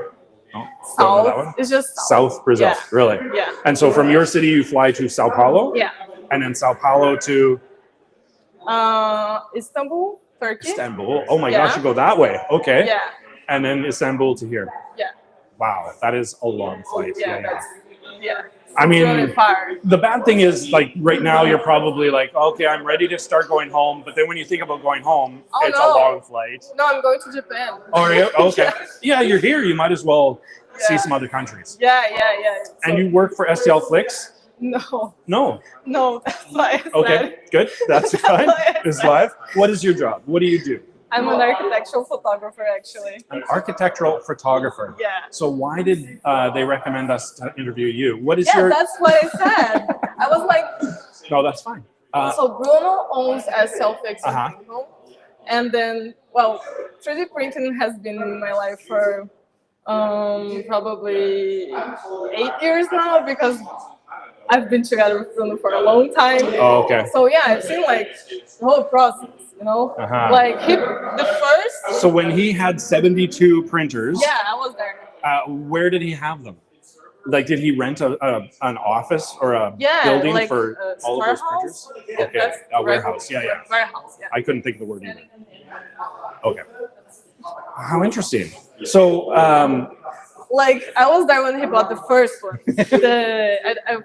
Oh, don't know that one. South. It's just South Brazil, Yeah. really? Yeah. And so from your city, you fly to Sao Paulo? Yeah. And then Sao Paulo to Istanbul, Turkey. Istanbul. Oh my Yeah. gosh, you go that way. Okay. Yeah. And then Istanbul to here. Yeah. Wow, that is a long flight. Yeah. That's, yeah. I It's mean, really far. the bad thing is, like, right now you're probably like, okay, I'm ready to start going home. But then when you think about going home, Oh, it's no. a long flight. No, I'm going to Japan. Oh, are you? Okay. Yeah. Yeah, you're here. You might as well see Yeah. some other countries. Yeah. And you work for STLFLIX? No. No. No, that's why I said. Okay, good. That's fine. It's live. What is your job? What do you do? I'm an architectural photographer, actually. An architectural photographer. Yeah. So why did they recommend us to interview you? What is Yeah, your... that's what I said. I was like, No, that's fine. so Bruno owns STLFLIX, Uh-huh. and then, well, 3D printing has been in my life for probably 8 years now because I've been together with Bruno for a long time. Oh, okay. So yeah, I've seen like the whole process, you know, Uh-huh. like the first. So when he had 72 printers, Yeah, I was there. where did he have them? Like, did he rent an office or a Yeah, building like for a all of those printers? warehouse. Yeah, Okay, that's a warehouse. Yeah, yeah. Warehouse, yeah. I couldn't think of the word either. Okay. How interesting. So, Like I was there when he bought the first one. I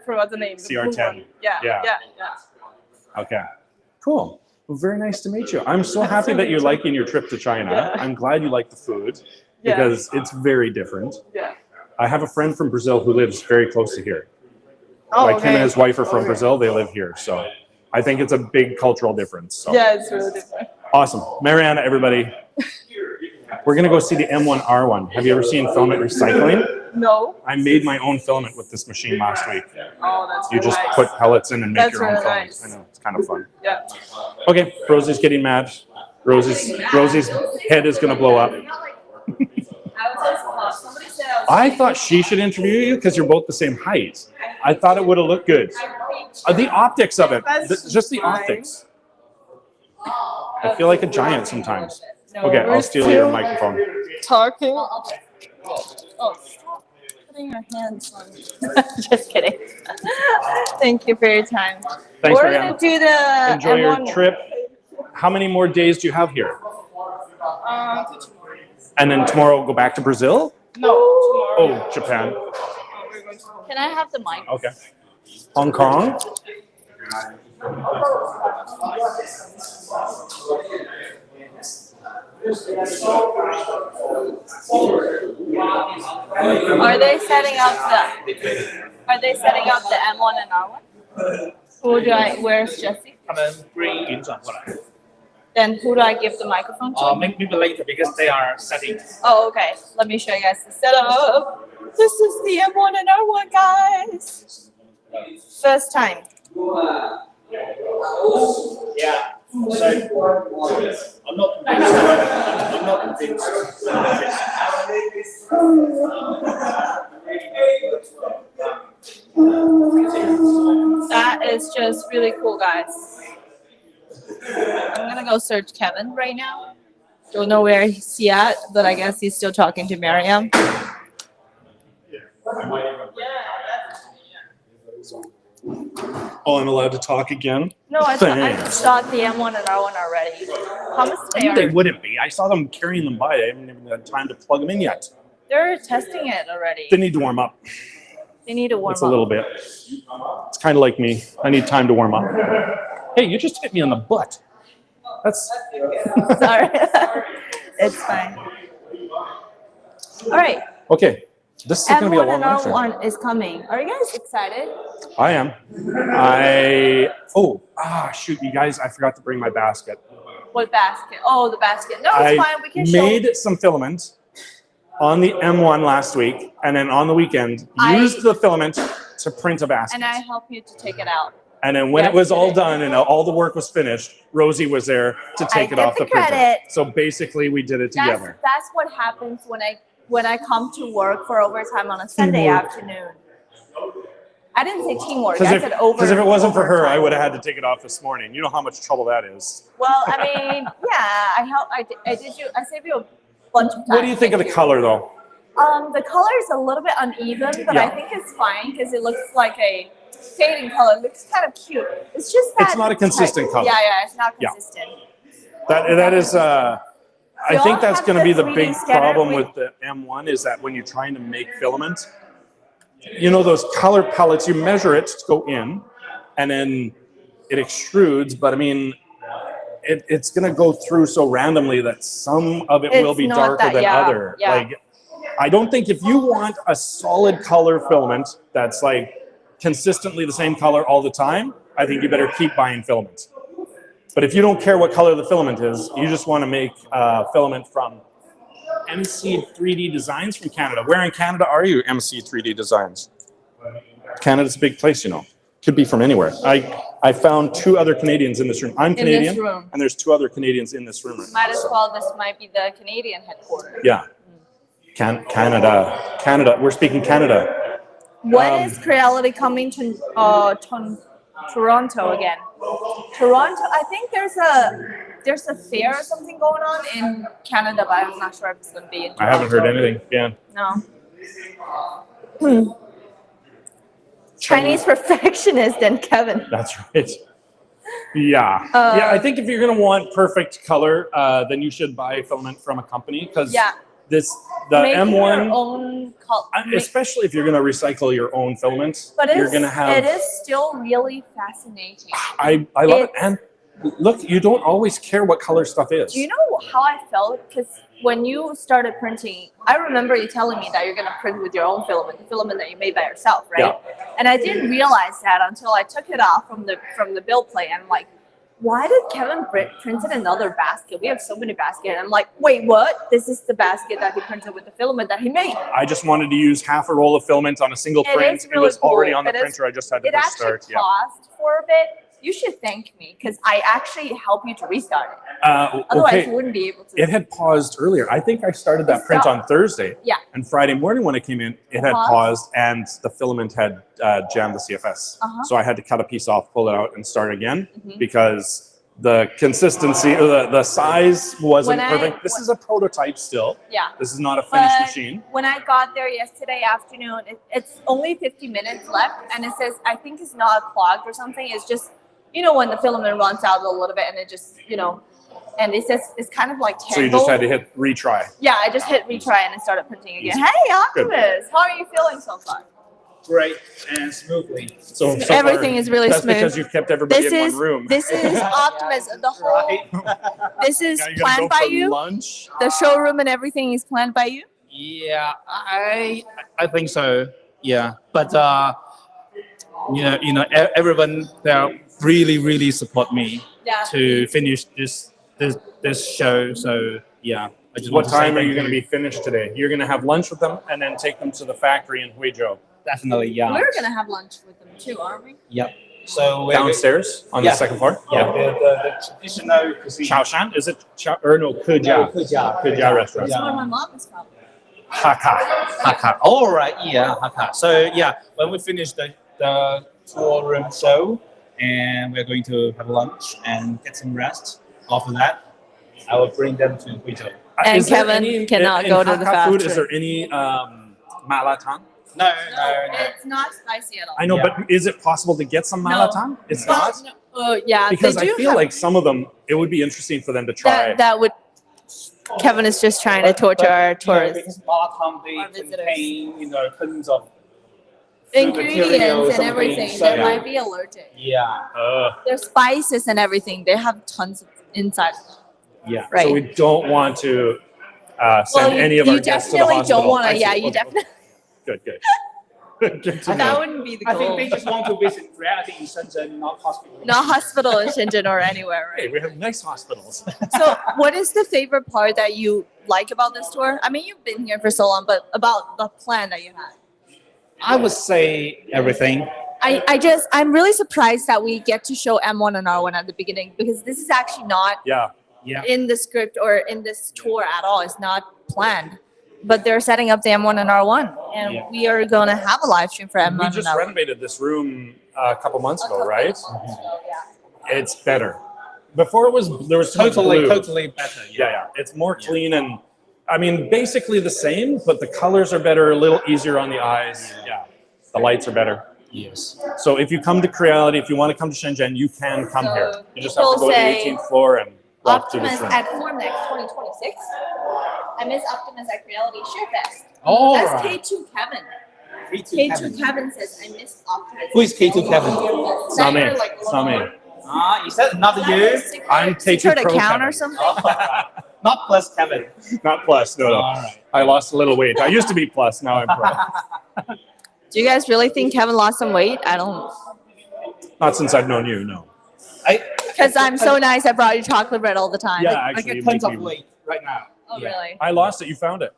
forgot the name. the blue CR10. one. Yeah. okay. Cool. Well, very nice to meet you. I'm so happy that you're liking your trip to China. Yeah. I'm glad you like the food Yeah. because it's very different. Yeah. I have a friend from Brazil who lives very close to here. Oh, Like him okay. and his wife are from Brazil. They live here. So I think it's a big cultural difference. So. Yeah, it's really different. Awesome. Mariana, everybody. We're going to go see the M1R1. Have you ever seen filament recycling? No. I made my own filament with this machine last week. Oh, that's You really just nice. put pellets in and make That's your own really filaments. nice. I know, it's kind of fun. Yeah. Okay, Rosie's getting mad. Rosie's head is going to blow up. I thought she should interview you because you're both the same height. I thought it would have looked good. The optics of it, just the optics. I feel like a giant sometimes. Okay, I'll steal your microphone. Talking. Oh, stop putting your hands on me. Just kidding. Thank you for your time. Thanks, We're Mariana. gonna do the Enjoy your M1. trip. How many more days do you have here? To tomorrow. And then tomorrow go back to Brazil? No, tomorrow. Oh, Japan. Can I have the mic? Okay. Hong Kong? Are they setting up the M1 and R1? Who do I? Where's Jesse? 他们 bring 运转过来。 Then who do I give the microphone to? Maybe later because they are setting. Oh, okay. Let me show you guys the setup. This is the M1 and R1, guys. First time. Yeah. So I'm not convinced. I'm not convinced. That is just really cool, guys. I'm gonna go search Kevin right now. Don't know where he's at, but I guess he's still talking to Miriam. Oh, I'm allowed to talk again? No, I Thanks. thought the M1 and R1 are ready. How much They wouldn't be. I saw them carrying them by. I haven't even had time to plug them in yet. They're testing it already. They need to warm up. They need to warm up. It's a little bit. It's kind of like me. I need time to warm up. Hey, you just hit me on the butt. That's sorry. It's fine. All right. okay. This is going to be a M1 long and lecture. R1 is coming. Are you guys excited? I am. Shoot, you guys, I forgot to bring my basket. What basket? Oh, the basket. No, it's fine. We can show. Made some filament on the M1 last week, and then on the weekend, used the filament to print a basket. And I help you to take it out. And then when it was all done and all the work was finished, Rosie was there to take it off the printer. Credit. So basically, we did it together. That's what happens when I come to work for overtime on a Sunday afternoon. I didn't say teamwork. I said overtime. Because if it wasn't for her, I would have had to take it off this morning. You know how much trouble that is. Well, I mean, yeah, I saved you a bunch of time. What do you think of the color, though? The color is a little bit uneven, but I think it's fine because it looks like a fading color. It looks kind of cute. It's just that It's not a consistent color. Yeah, it's not consistent. That is. I think that's going to be the 3D big scanner. problem with the M1 is that when you're trying to make filament, you know those color palettes, you measure it to go in, and then it extrudes. But I mean, it's going to go through so randomly that some of it will be darker than other. Yeah. Like, I don't think if you want a solid color filament that's like consistently the same color all the time, I think you better keep buying filament. But if you don't care what color the filament is, you just want to make filament from MC 3D Designs from Canada. Where in Canada are you, MC 3D Designs? Canada's a big place, you know. Could be from anywhere. I found 2 other Canadians in this room. I'm Canadian, this room. and there's 2 other Canadians in this room. Might as well. This might be the Canadian headquarters. Yeah. Canada. We're speaking Canada. When is Creality coming to Toronto again? Toronto. I think there's a fair or something going on in Canada, but I'm not sure if it's going to be in Toronto. I haven't heard anything. Yeah. No. Chinese perfectionist and Kevin. That's right. Yeah. I think if you're going to want perfect color, then you should buy filament from a company because the Making M1, your own especially if you're going to recycle your own filament, but you're going to have. It is still really fascinating. I love it. And look, you don't always care what color stuff is. Do you know how I felt? Because when you started printing, I remember you telling me that you're going to print with your own filament, the filament that you made by yourself, right? Yeah. And I didn't realize that until I took it off from the build plate. And I'm like, why did Kevin print another basket? We have so many baskets. And I'm like, wait, what? This is the basket that he printed with the filament that he made. I just wanted to use half a roll of filament on a single print. It was already on the printer. I just had to restart. It actually paused for a bit. You should thank me because I actually helped you to restart it. Otherwise, you wouldn't be able to. It had paused earlier. I think I started that print on Thursday. Yeah. And Friday morning when it came in, it had paused and the filament had jammed the CFS. So I had to cut a piece off, pull it out, and start again because the consistency or the size wasn't perfect. This is a prototype still. Yeah. This is not a finished machine. When I got there yesterday afternoon, it's only 50 minutes left, and it says I think it's not clogged or something. It's just, you know, when the filament runs out a little bit and it just, you know, and it says it's kind of like tangled. So you just had to hit retry. Yeah, I just hit retry and it started printing again. Hey, Optimus, how are you feeling so far? Great and smoothly. So everything is really smooth. That's because you've kept everybody in one room. This is Optimus. The whole. This is planned by you. Lunch. The showroom and everything is planned by you. Yeah, I think so. Yeah, but everyone there really support me to finish this show. So yeah. What time are you going to be finished today? You're going to have lunch with them and then take them to the factory in Huizhou. Definitely, yeah. We're going to have lunch with them too, aren't we? Yep. So downstairs on the second floor. Yeah, the traditional cuisine. Chaoshan? Is it Keja restaurant? That's where my mom is from. Haka. All right, yeah, Haka. So yeah, when we finish the tour room show, and we're going to have lunch and get some rest. After that, I will bring them to Guizhou. And Is there Kevin cannot go to the Hakka fast food, is food. there any malatang? No. It's not spicy at all. I know, but is it possible to get some malatang? It's not? Yeah, Because they do I feel have, like some of them, it would be interesting for them to try. that would. Kevin is just trying to torture our tourists. Because malatang, they contain, tons of Ingredients and everything. so- They might be allergic. Yeah. Their spices and everything. They have tons of inside. Yeah. Right. So we don't want to send any of our guests to the hospital. You definitely don't want I to. see. Yeah, you Okay. definitely. Good. Good to That know. wouldn't be the I goal. think they just want to visit Creality in Shenzhen, not hospital. Not hospital in Shenzhen or anywhere, Hey, right? we have nice hospitals. So, what is the favorite part that you like about this tour? I mean, you've been here for so long, but about the plan that you had. I would say everything. I'm really surprised that we get to show M1 and R1 at the beginning because this is actually not Yeah. in the script or in this tour at all. It's not planned. But they're setting up the M1 and R1, and we are going to have a live stream for M1 We and just R1. renovated this room a couple months ago, right? It's better. Before there was too much blue. Totally better. Yeah. It's more clean and, I mean, basically the same, but the colors are better, a little easier on the eyes. Yeah. The lights are better. Yes. So if you come to Creality, if you want to come to Shenzhen, you can come here. You just have to people go to the say 18th floor and walk through this Optimus room. at Formnext 2026. I miss Optimus at Creality Sheerfest. All That's right. K2 Kevin. K2 K2 Kevin says, I miss Optimus. Who is K2 Kevin? It's not me. It's not me. Is that not you? I'm K2 Secret Pro account Kevin. or something? Not plus Kevin. Not plus, no. All right. I lost a little weight. I used to be plus, now I'm pro. Do you guys really think Kevin lost some weight? I don't. Not since I've known you, no. Because I'm so nice, I brought you chocolate bread all the time. Yeah, I actually, get you tons make of me. weight right now. Oh, really? I lost it. You found it.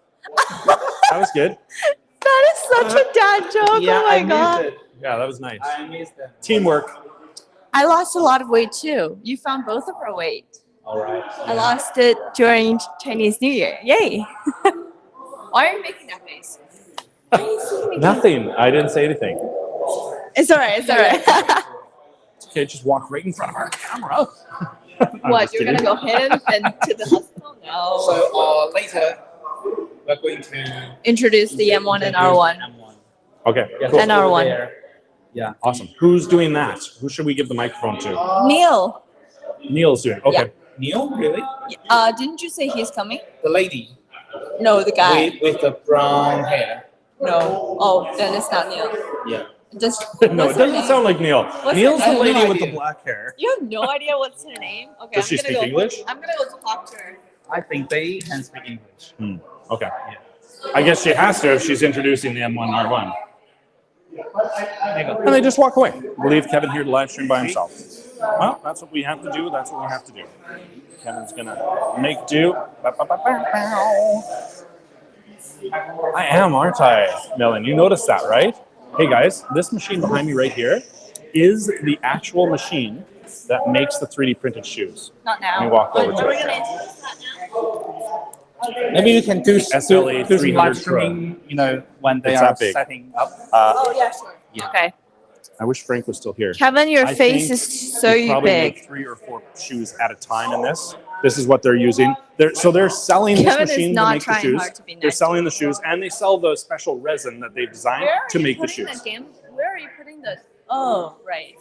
That was good. That is such a dad joke. Yeah, Oh my I God. missed it. Yeah, that was nice. I missed it. Teamwork. I lost a lot of weight too. You found both of our weight. All right. I lost it during Chinese New Year. Yay. Why are you making that face? Nothing. I didn't say anything. It's all right. It's all right. It's okay. Just walk right in front of our camera. I'm What? just You're going to kidding. go hidden and to the hospital? No. So later, we're going to Introduce the M1 and R1. Okay, Yes, cool. And R1. there. Yeah. Awesome. Who's doing that? Who should we give the microphone to? Neil. Neil's doing it. Okay. Neil, really? Didn't you say he's coming? The lady No, the guy. with the brown hair. No. Oh, then it's not Neil. Yeah. Just No, it what's her doesn't name? sound like Neil. What's Neil's her the name? lady with the black hair. You have no idea what's her name? Okay, Does she speak English? I'm gonna go talk to her. I think they can speak English. Okay. I guess she has to if she's introducing the M1 R1. And they just walk away. We'll leave Kevin here to live stream by himself. Well, that's what we have to do. That's what we have to do. Kevin's gonna make do. I am, aren't I, Melon? You noticed that, right? Hey guys, this machine behind me right here is the actual machine that makes the 3D printed shoes. Not now. Let me walk over to Are we it. gonna introduce that now? Maybe you can do SLA some 300 live streaming, when they It's are that big. setting up. Oh yeah, sure. Okay. I wish Frank was still here. Kevin, your I face think is so we probably big. make 3 or 4 shoes at a time in this. This is what they're using. They're selling Kevin this is machine to not make the trying shoes. hard to be They're nice selling the shoes, and they sell the special resin that they've designed Where are to you make the putting shoes. Where are you putting the? Oh, right.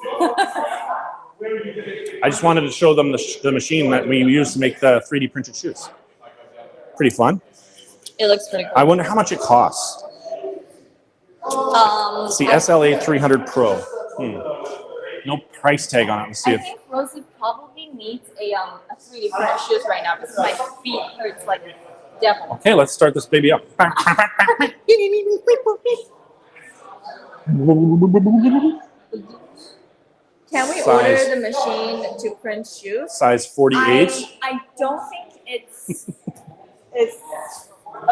I just wanted to show them the machine that we use to make the 3D printed shoes. Pretty fun. It looks pretty cool. I wonder how much it costs. It's the SLA 300 Pro. No price tag on it. Let's see I if think Rosie probably needs a 3D printed shoes right now because my feet hurts like devil. Okay, let's start this baby up. Can we Size. order the machine to print shoes? Size 48. I don't think it's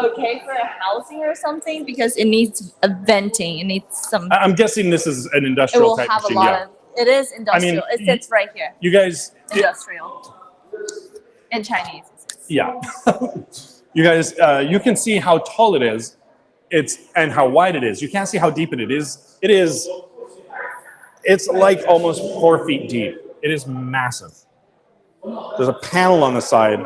okay for a housing or something because it needs a venting. It needs some. I'm guessing this is an It industrial will type have machine. a lot Yeah. of. It is industrial. It sits right here. You guys, Industrial. In Chinese. yeah. You guys, you can see how tall it is. And how wide it is. You can't see how deep it is. It's like almost 4 feet deep. It is massive. There's a panel on the side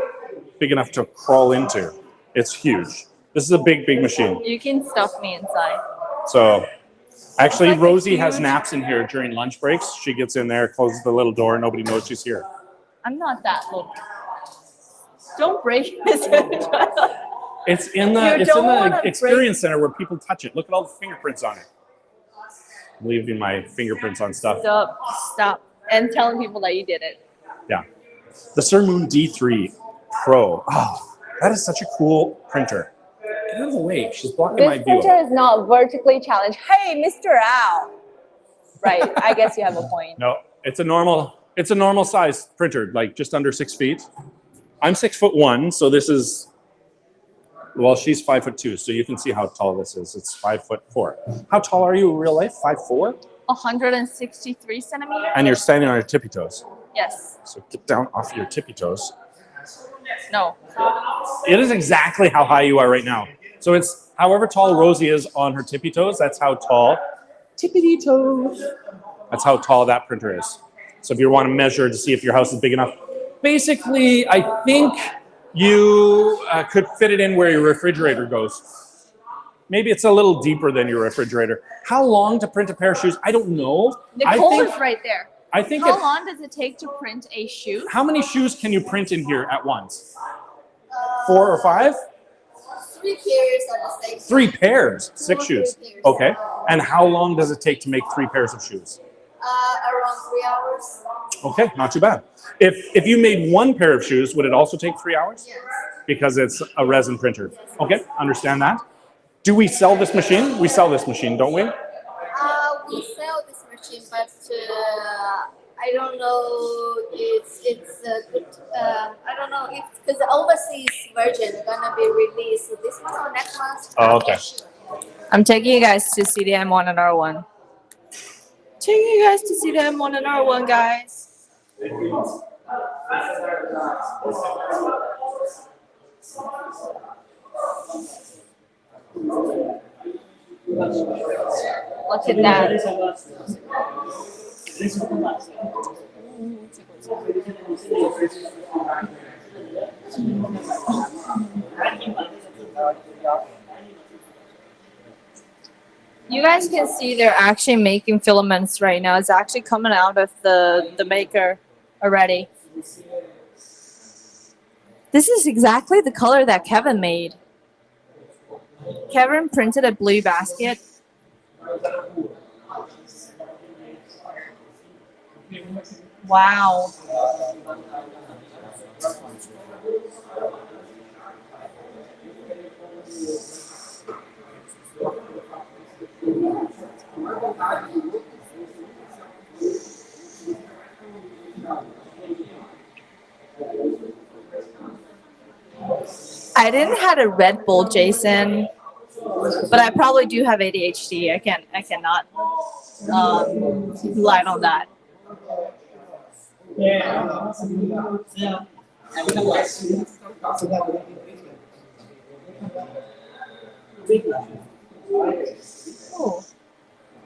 big enough to crawl into. It's huge. This is a big, big machine. You can stuff me inside. So actually, It's like a Rosie has huge- naps in here during lunch breaks. She gets in there, closes the little door, nobody knows she's here. I'm not that little. Don't break this. It's in You the don't wanna experience center where people touch it. Look at all the fingerprints on it. I'm leaving my fingerprints on stuff. Stop. And telling people that you did it. Yeah. The Surmoon D3 Pro. Oh, that is such a cool printer. Get out of the way. She's blocking my This view. printer is not vertically challenged. Hey, Mr. Al. Right, I guess you have a point. No, it's a normal size printer, like just under 6 feet. I'm 6'1", so this is, well, she's 5'2", so you can see how tall this is. It's 5'4". How tall are you in real life? 5'4"? 163 centimeters. And you're standing on your tippy toes. Yes. So get down off your tippy toes. No. It is exactly how high you are right now. So it's however tall Rosie is on her tippy toes, that's how tall, tippity toes. That's how tall that printer is. So if you want to measure to see if your house is big enough, basically, I think you could fit it in where your refrigerator goes. Maybe it's a little deeper than your refrigerator. How long to print a pair of shoes? I don't know. Nicole is right there. I think How long does it take to print a shoe? How many shoes can you print in here at once? 4 or 5? 3 pairs at the same 3 pairs, 6 shoes. Okay. And how long does it take to make 3 pairs of shoes? Around 3 hours. Okay, not too bad. If you made 1 pair of shoes, would it also take 3 hours? Yes. Because it's a resin printer. Okay, understand that. Do we sell this machine? We sell this machine, don't we? We sell this machine, but I don't know. It's good. I don't know if because the overseas version gonna be released this month or next month. Oh, okay. I'm taking you guys to see the M1 and R1. Taking you guys to see the M1 and R1, guys. Look at that. You guys can see they're actually making filaments right now. It's actually coming out of the maker already. This is exactly the color that Kevin made. Kevin printed a blue basket. Wow. I didn't have a Red Bull, Jason, but I probably do have ADHD. I cannot lie on that.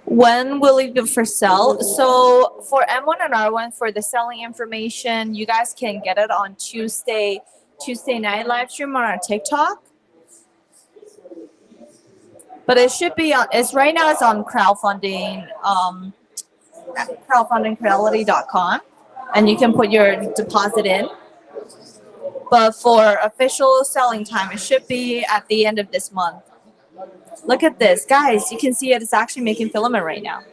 When will it be for sale? So for M1 and R1, for the selling information, you guys can get it on Tuesday night live stream on our TikTok. But it should be on, right now it's on crowdfunding, Creality.com, and you can put your deposit in. But for official selling time, it should be at the end of this month. Look at this, guys. You can see it's actually making filament right now.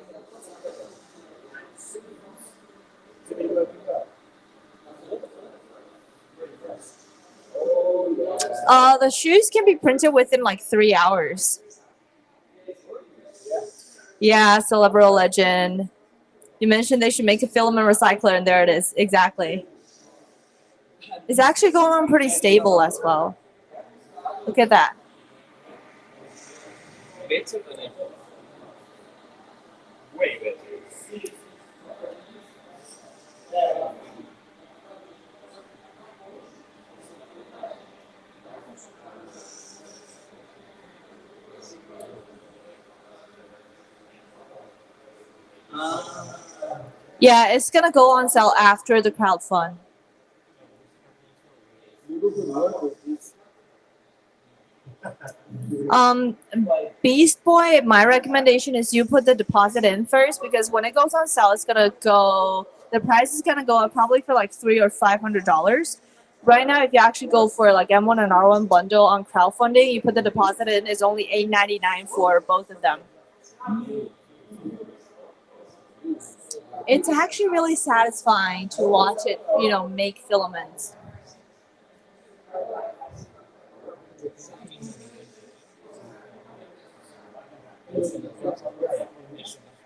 The shoes can be printed within like 3 hours. Yeah, Celebral Legend. You mentioned they should make a filament recycler, and there it is. Exactly. It's actually going on pretty stable as well. Look at that. Yeah, it's gonna go on sale after the crowdfund. Beast Boy, my recommendation is you put the deposit in first, because when it goes on sale, it's gonna go. The price is gonna go up probably for like $300 or $500. Right now, if you actually go for like M1 and R1 bundle on crowdfunding, you put the deposit in, it's only $8.99 for both of them. It's actually really satisfying to watch it, you know, make filaments.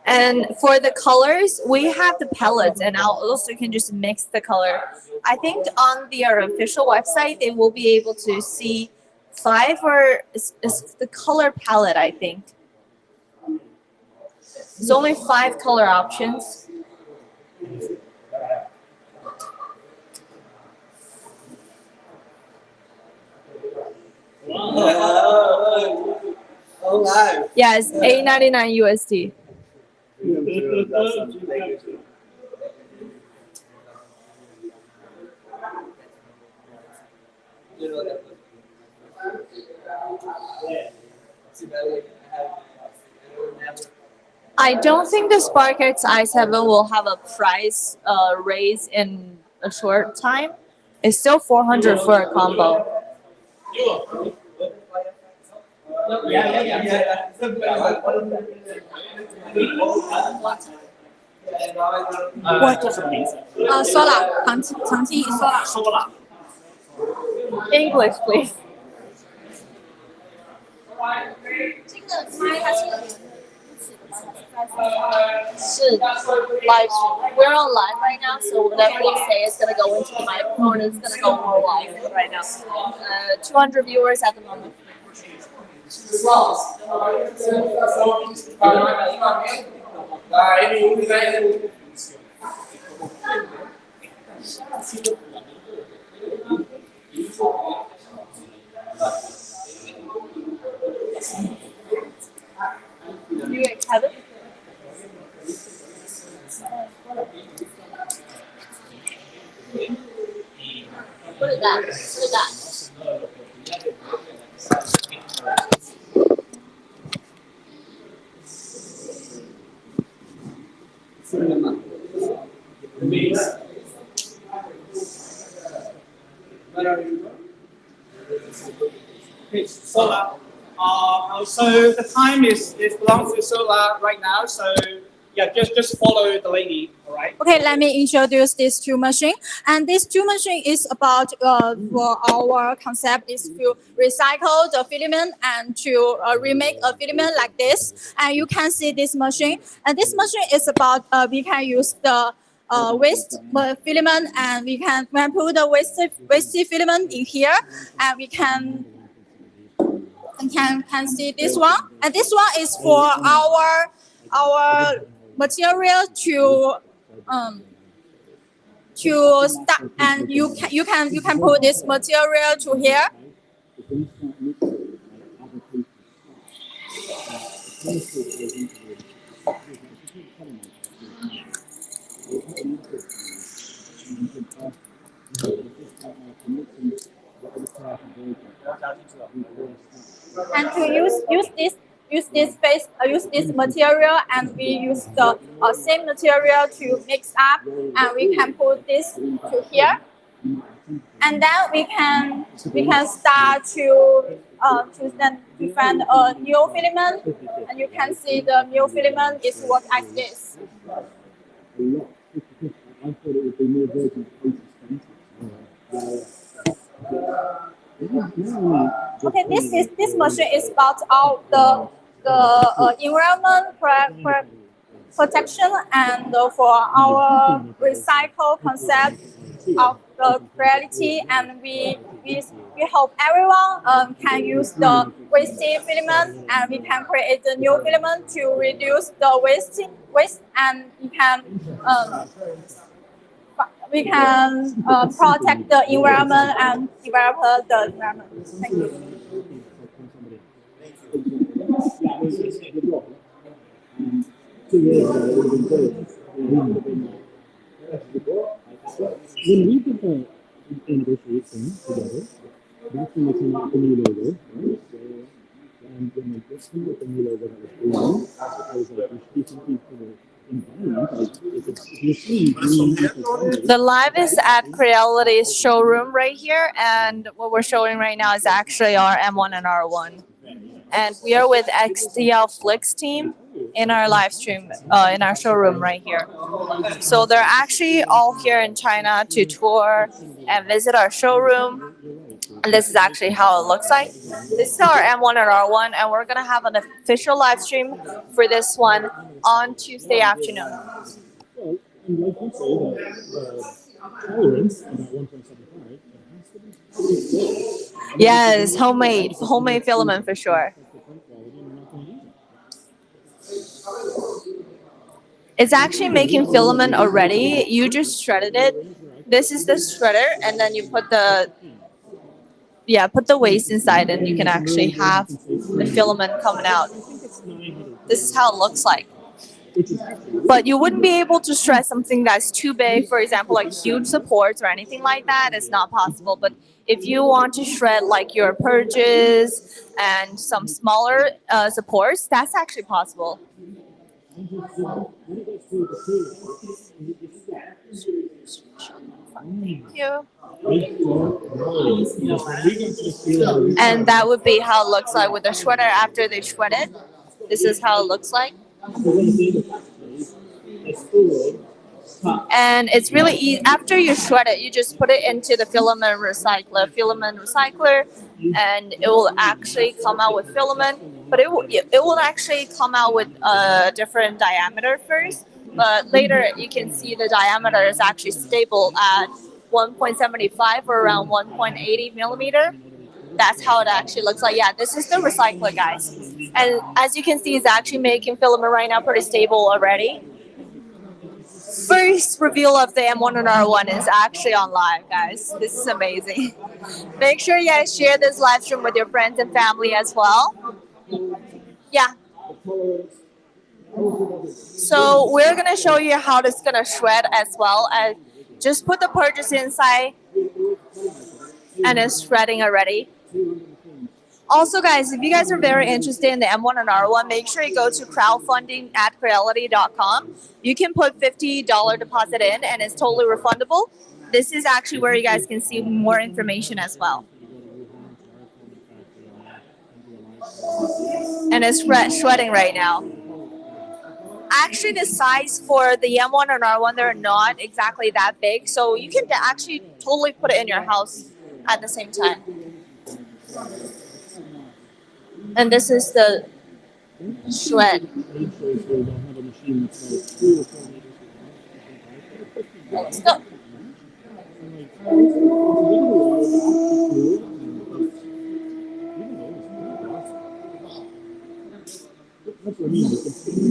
And for the colors, we have the palettes, and also you can just mix the color. I think on their official website, they will be able to see 5 or is the color palette, I think. There's only 5 color options. Yeah, it's $8.99 USD. I don't think the Spark X i7 will have a price raise in a short time. It's still $400 for a combo. Solar, 长期 solar. English, please. 这个麦它是live stream. We're on live right now, so whatever we say is gonna go into the microphone. It's gonna go more live right now. 200 viewers at the moment. You get Kevin? What is that? What is that? Okay, solar. So the time is belongs to solar right now. So yeah, just follow the lady. All right. Okay, let me introduce these two machines. And this two machine is about for our concept is to recycle the filament and to remake a filament like this. And you can see this machine. And this machine is about we can use the waste filament, and we can put the waste filament in here, and we can see this one. And this one is for our material to start, and you can put this material to here. And to use this material, and we use the same material to mix up, and we can put this to here, and then we can start to find a new filament, and you can see the new filament is work like this. Okay, this machine is about the environment protection, and for our recycle concept of the Creality, and we hope everyone can use the waste filament, and we can create a new filament to reduce the waste, and we can protect the environment and develop the environment. Thank you. When we did the anniversary thing together, that's when we came out with the new logo, right? So, and when we just came out with the new logo that was green, I was like, we should do something for the environment. Like, if you're seeing green eco-friendly, The live is at Creality's showroom right here, and what we're showing right now is actually our M1 and R1. And we are with STLFLIX team in our live stream, in our showroom right here. So they're actually all here in China to tour and visit our showroom. And this is actually how it looks like. This is our M1 and R1, and we're gonna have an official live stream for this one on Tuesday afternoon. well, and like you say, the tolerance about 1.75, it has to be pretty close. Yes, homemade filament for sure. It's actually making filament already. You just shredded it. This is the shredder, and then you put the waste inside, and you can actually have the filament coming out. This is how it looks like. But you wouldn't be able to shred something that's too big, for example, like huge supports or anything like that. It's not possible. But if you want to shred like your purges and some smaller supports, that's actually possible. Thank you. And that would be how it looks like with the shredder after they shred it. This is how it looks like. And it's really easy. After you shred it, you just put it into the filament recycler, and it will actually come out with filament. But it will actually come out with a different diameter first. But later, you can see the diameter is actually stable at 1.75 or around 1.80 millimeter. That's how it actually looks like. Yeah, this is the recycler, guys. And as you can see, it's actually making filament right now pretty stable already. First reveal of the M1 and R1 is actually on live, guys. This is amazing. Make sure you guys share this live stream with your friends and family as well. Yeah. So we're gonna show you how this is gonna shred as well. And just put the purges inside, and it's shredding already. Also, guys, if you guys are very interested in the M1 and R1, make sure you go to crowdfunding at creality.com. You can put $50 deposit in, and it's totally refundable. This is actually where you guys can see more information as well. And it's shredding right now. Actually, the size for the M1 and R1, they're not exactly that big, so you can actually totally put it in your house at the same time. And this is the shred. Let's go.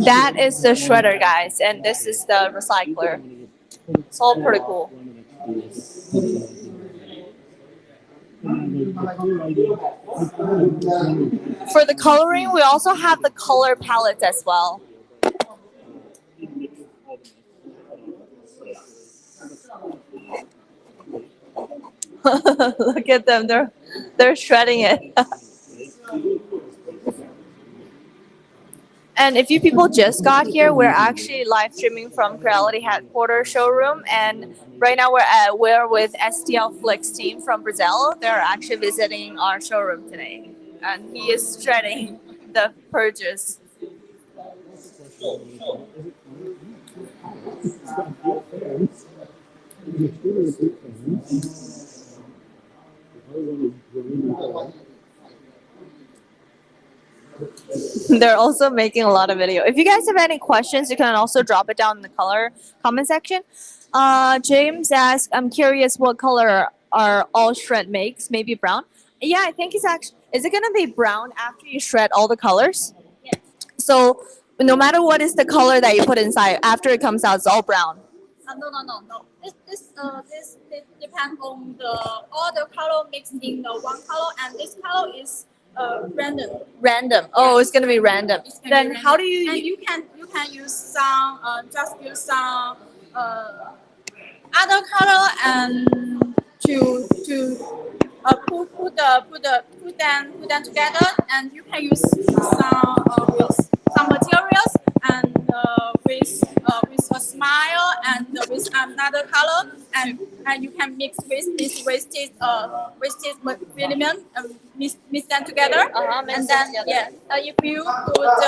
That is the shredder, guys, and this is the recycler. It's all pretty cool. For the coloring, we also have the color palettes as well. Look at them, they're shredding it. And if you people just got here, we're actually live streaming from Creality headquarters showroom, and right now we're with STLFLIX team from Brazil. They're actually visiting our showroom today, and he is shredding the purges. They're also making a lot of video. If you guys have any questions, you can also drop it down in the comment section. James asked, I'm curious what color are all shred makes? Maybe brown? Yeah, I think it's actually, is it gonna be brown after you shred all the colors? Yes. So no matter what is the color that you put inside, after it comes out, it's all brown. No. This depends on all the color mixed in the one color, and this color is random. Random. Oh, it's gonna be random. Then how do you? And you can use some just use some other color and to put them together, and you can use some materials and with a smile and with another color, and you can mix with this wasted filament and mix them together, and then if you put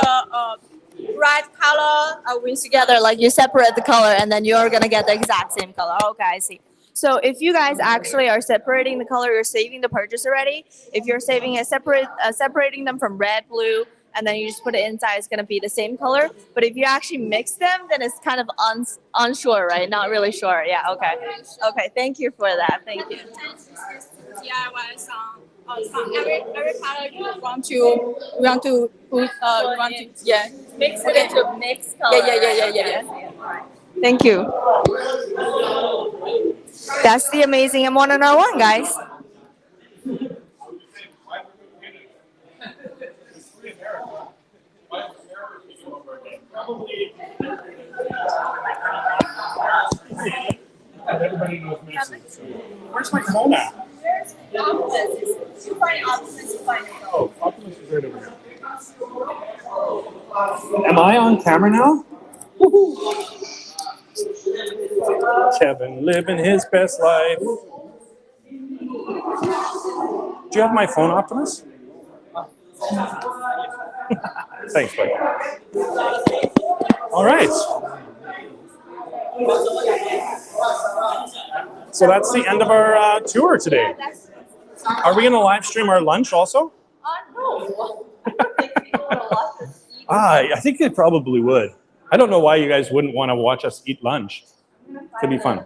bright color with Together, like you separate the color and then you're gonna get the exact same color. Okay, I see. So if you guys actually are separating the color, you're saving the purchase already. If you're saving it separating them from red, blue, and then you just put it inside, it's gonna be the same color. But if you actually mix them, then it's kind of unsure, right? Not really sure. Yeah. Okay. Okay. Thank you for that. Thank you. DIY some every color you want to put Mix it into mixed color. Yeah. Thank you. That's the amazing M101, guys. Everybody knows Mason. Where's my phone at? Where's Optimus? You find Optimus, you find it. Oh, Optimus is right over here. Am I on camera now? Kevin living his best life. Do you have my phone, Optimus? Thanks, buddy. All right. So that's the end of our tour today. Are we going to live stream our lunch also? No. I think they probably would. I don't know why you guys wouldn't want to watch us eat lunch. It'd be fun.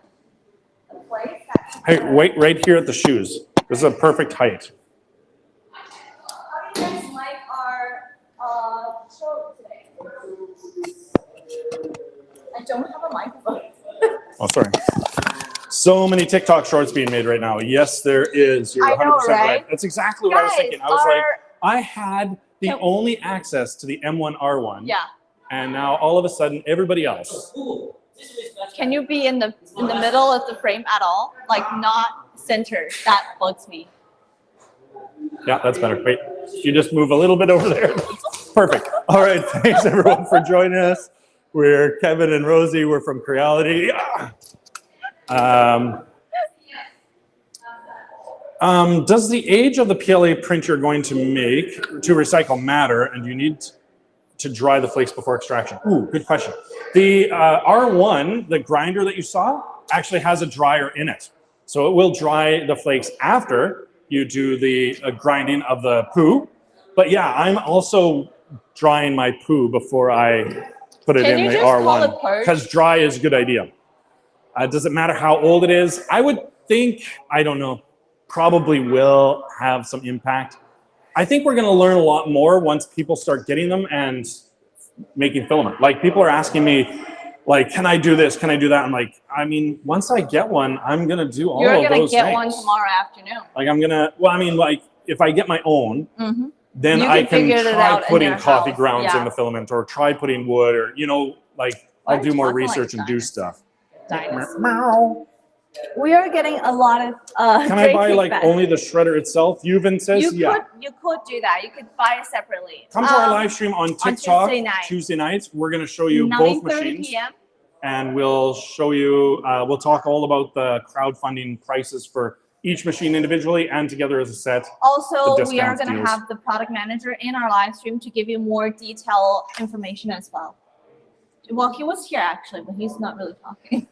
Hey, wait right here at the shoes. This is a perfect height. How do you guys like our show today? I don't have a microphone. Oh, sorry. So many TikTok shorts being made right now. Yes, there is. You're 100% right. That's exactly what I was thinking. I was like, I had the only access to the M1R1. Yeah. And now all of a sudden, everybody else. Can you be in the middle of the frame at all? Like not centered. That bugs me. Yeah, that's better. Wait, you just move a little bit over there. Perfect. All right, thanks everyone for joining us. We're Kevin and Rosie. We're from Creality. Does the age of the PLA print you're going to make to recycle matter, and do you need to dry the flakes before extraction? Ooh, good question. The R1, the grinder that you saw, actually has a dryer in it. So it will dry the flakes after you do the grinding of the poo. But yeah, I'm also drying my poo before I put it in the R1. Because dry is a good idea. Does it matter how old it is? I would think, I don't know, probably will have some impact. I think we're going to learn a lot more once people start getting them and making filament. Like, people are asking me, like, can I do this? Can I do that? I'm like, I mean, once I get one, I'm going to do all of those things. You're going to get one tomorrow afternoon. Like, I'm going to, well, I mean, like, if I get my own, then I can try putting coffee grounds in the filament, or try putting wood, or, you know, like, I'll do more research and do stuff. We are getting a lot of Can I buy like only the shredder itself? Yuvan says you could do that. You could buy it separately. Come to our live stream on TikTok on Tuesday nights. We're going to show you both machines. PM. And we'll show you, we'll talk all about the crowdfunding prices for each machine individually and together as a set. Also, we are going to have the product manager in our live stream to give you more detailed information as well. Well, he was here actually, but he's not really talking.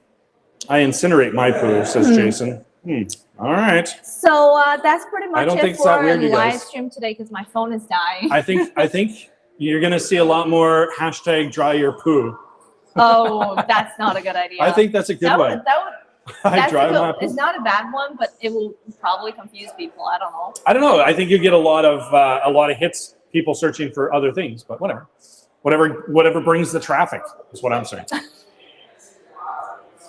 I incinerate my poo, says Jason. All right. So that's pretty much it for our live stream today because my phone is dying. I think you're going to see a lot more hashtag dry your poo. Oh, that's not a good idea. I think that's a good one. It's not a bad one, but it will probably confuse people. I don't know. I don't know. I think you get a lot of hits, people searching for other things, but whatever. Whatever brings the traffic is what I'm saying.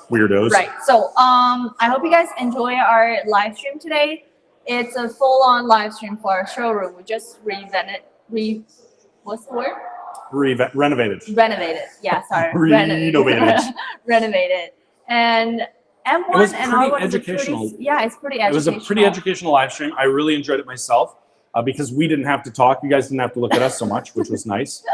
Weirdos. Right. So I hope you guys enjoy our live stream today. It's a full-on live stream for our showroom. We just what's the word? Renovated. Renovated. Yeah, sorry. Renovated. Renovated. And M1 was and pretty R1 is a educational. yeah, it's pretty It educational. was a pretty educational live stream. I really enjoyed it myself because we didn't have to talk. You guys didn't have to look at us so much, which was nice.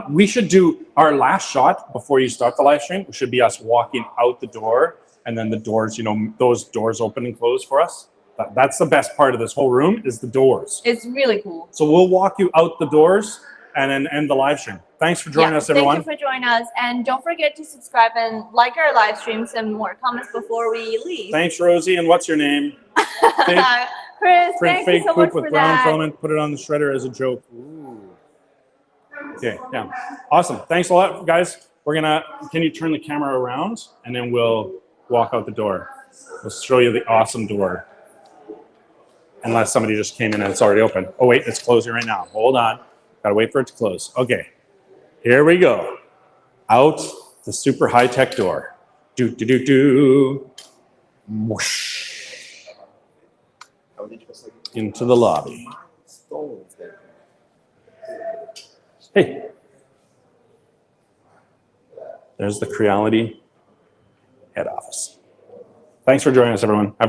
We should do our last shot before you start the live stream. It should be us walking out the door and then the doors, you know, those doors open and close for us. That's the best part of this whole room is the doors. It's really cool. So we'll walk you out the doors and then end the live stream. Thanks for joining us, everyone. Thank you for joining us. And don't forget to subscribe and like our live streams and more comments before we leave. Thanks, Rosie. And what's your name? Chris, thank you so much with for brown that. filament. Put it on the shredder as a joke. Ooh. Okay, yeah. Awesome. Thanks a lot, guys. Can you turn the camera around? And then we'll walk out the door. We'll show you the awesome door. Unless somebody just came in and it's already open. Oh, wait, it's closing right now. Hold on. Gotta wait for it to close. Okay, here we go. Out the super high-tech door. Do, do, do, do. Whoosh. Into the lobby. Hey. There's the Creality head office. Thanks for joining us, everyone.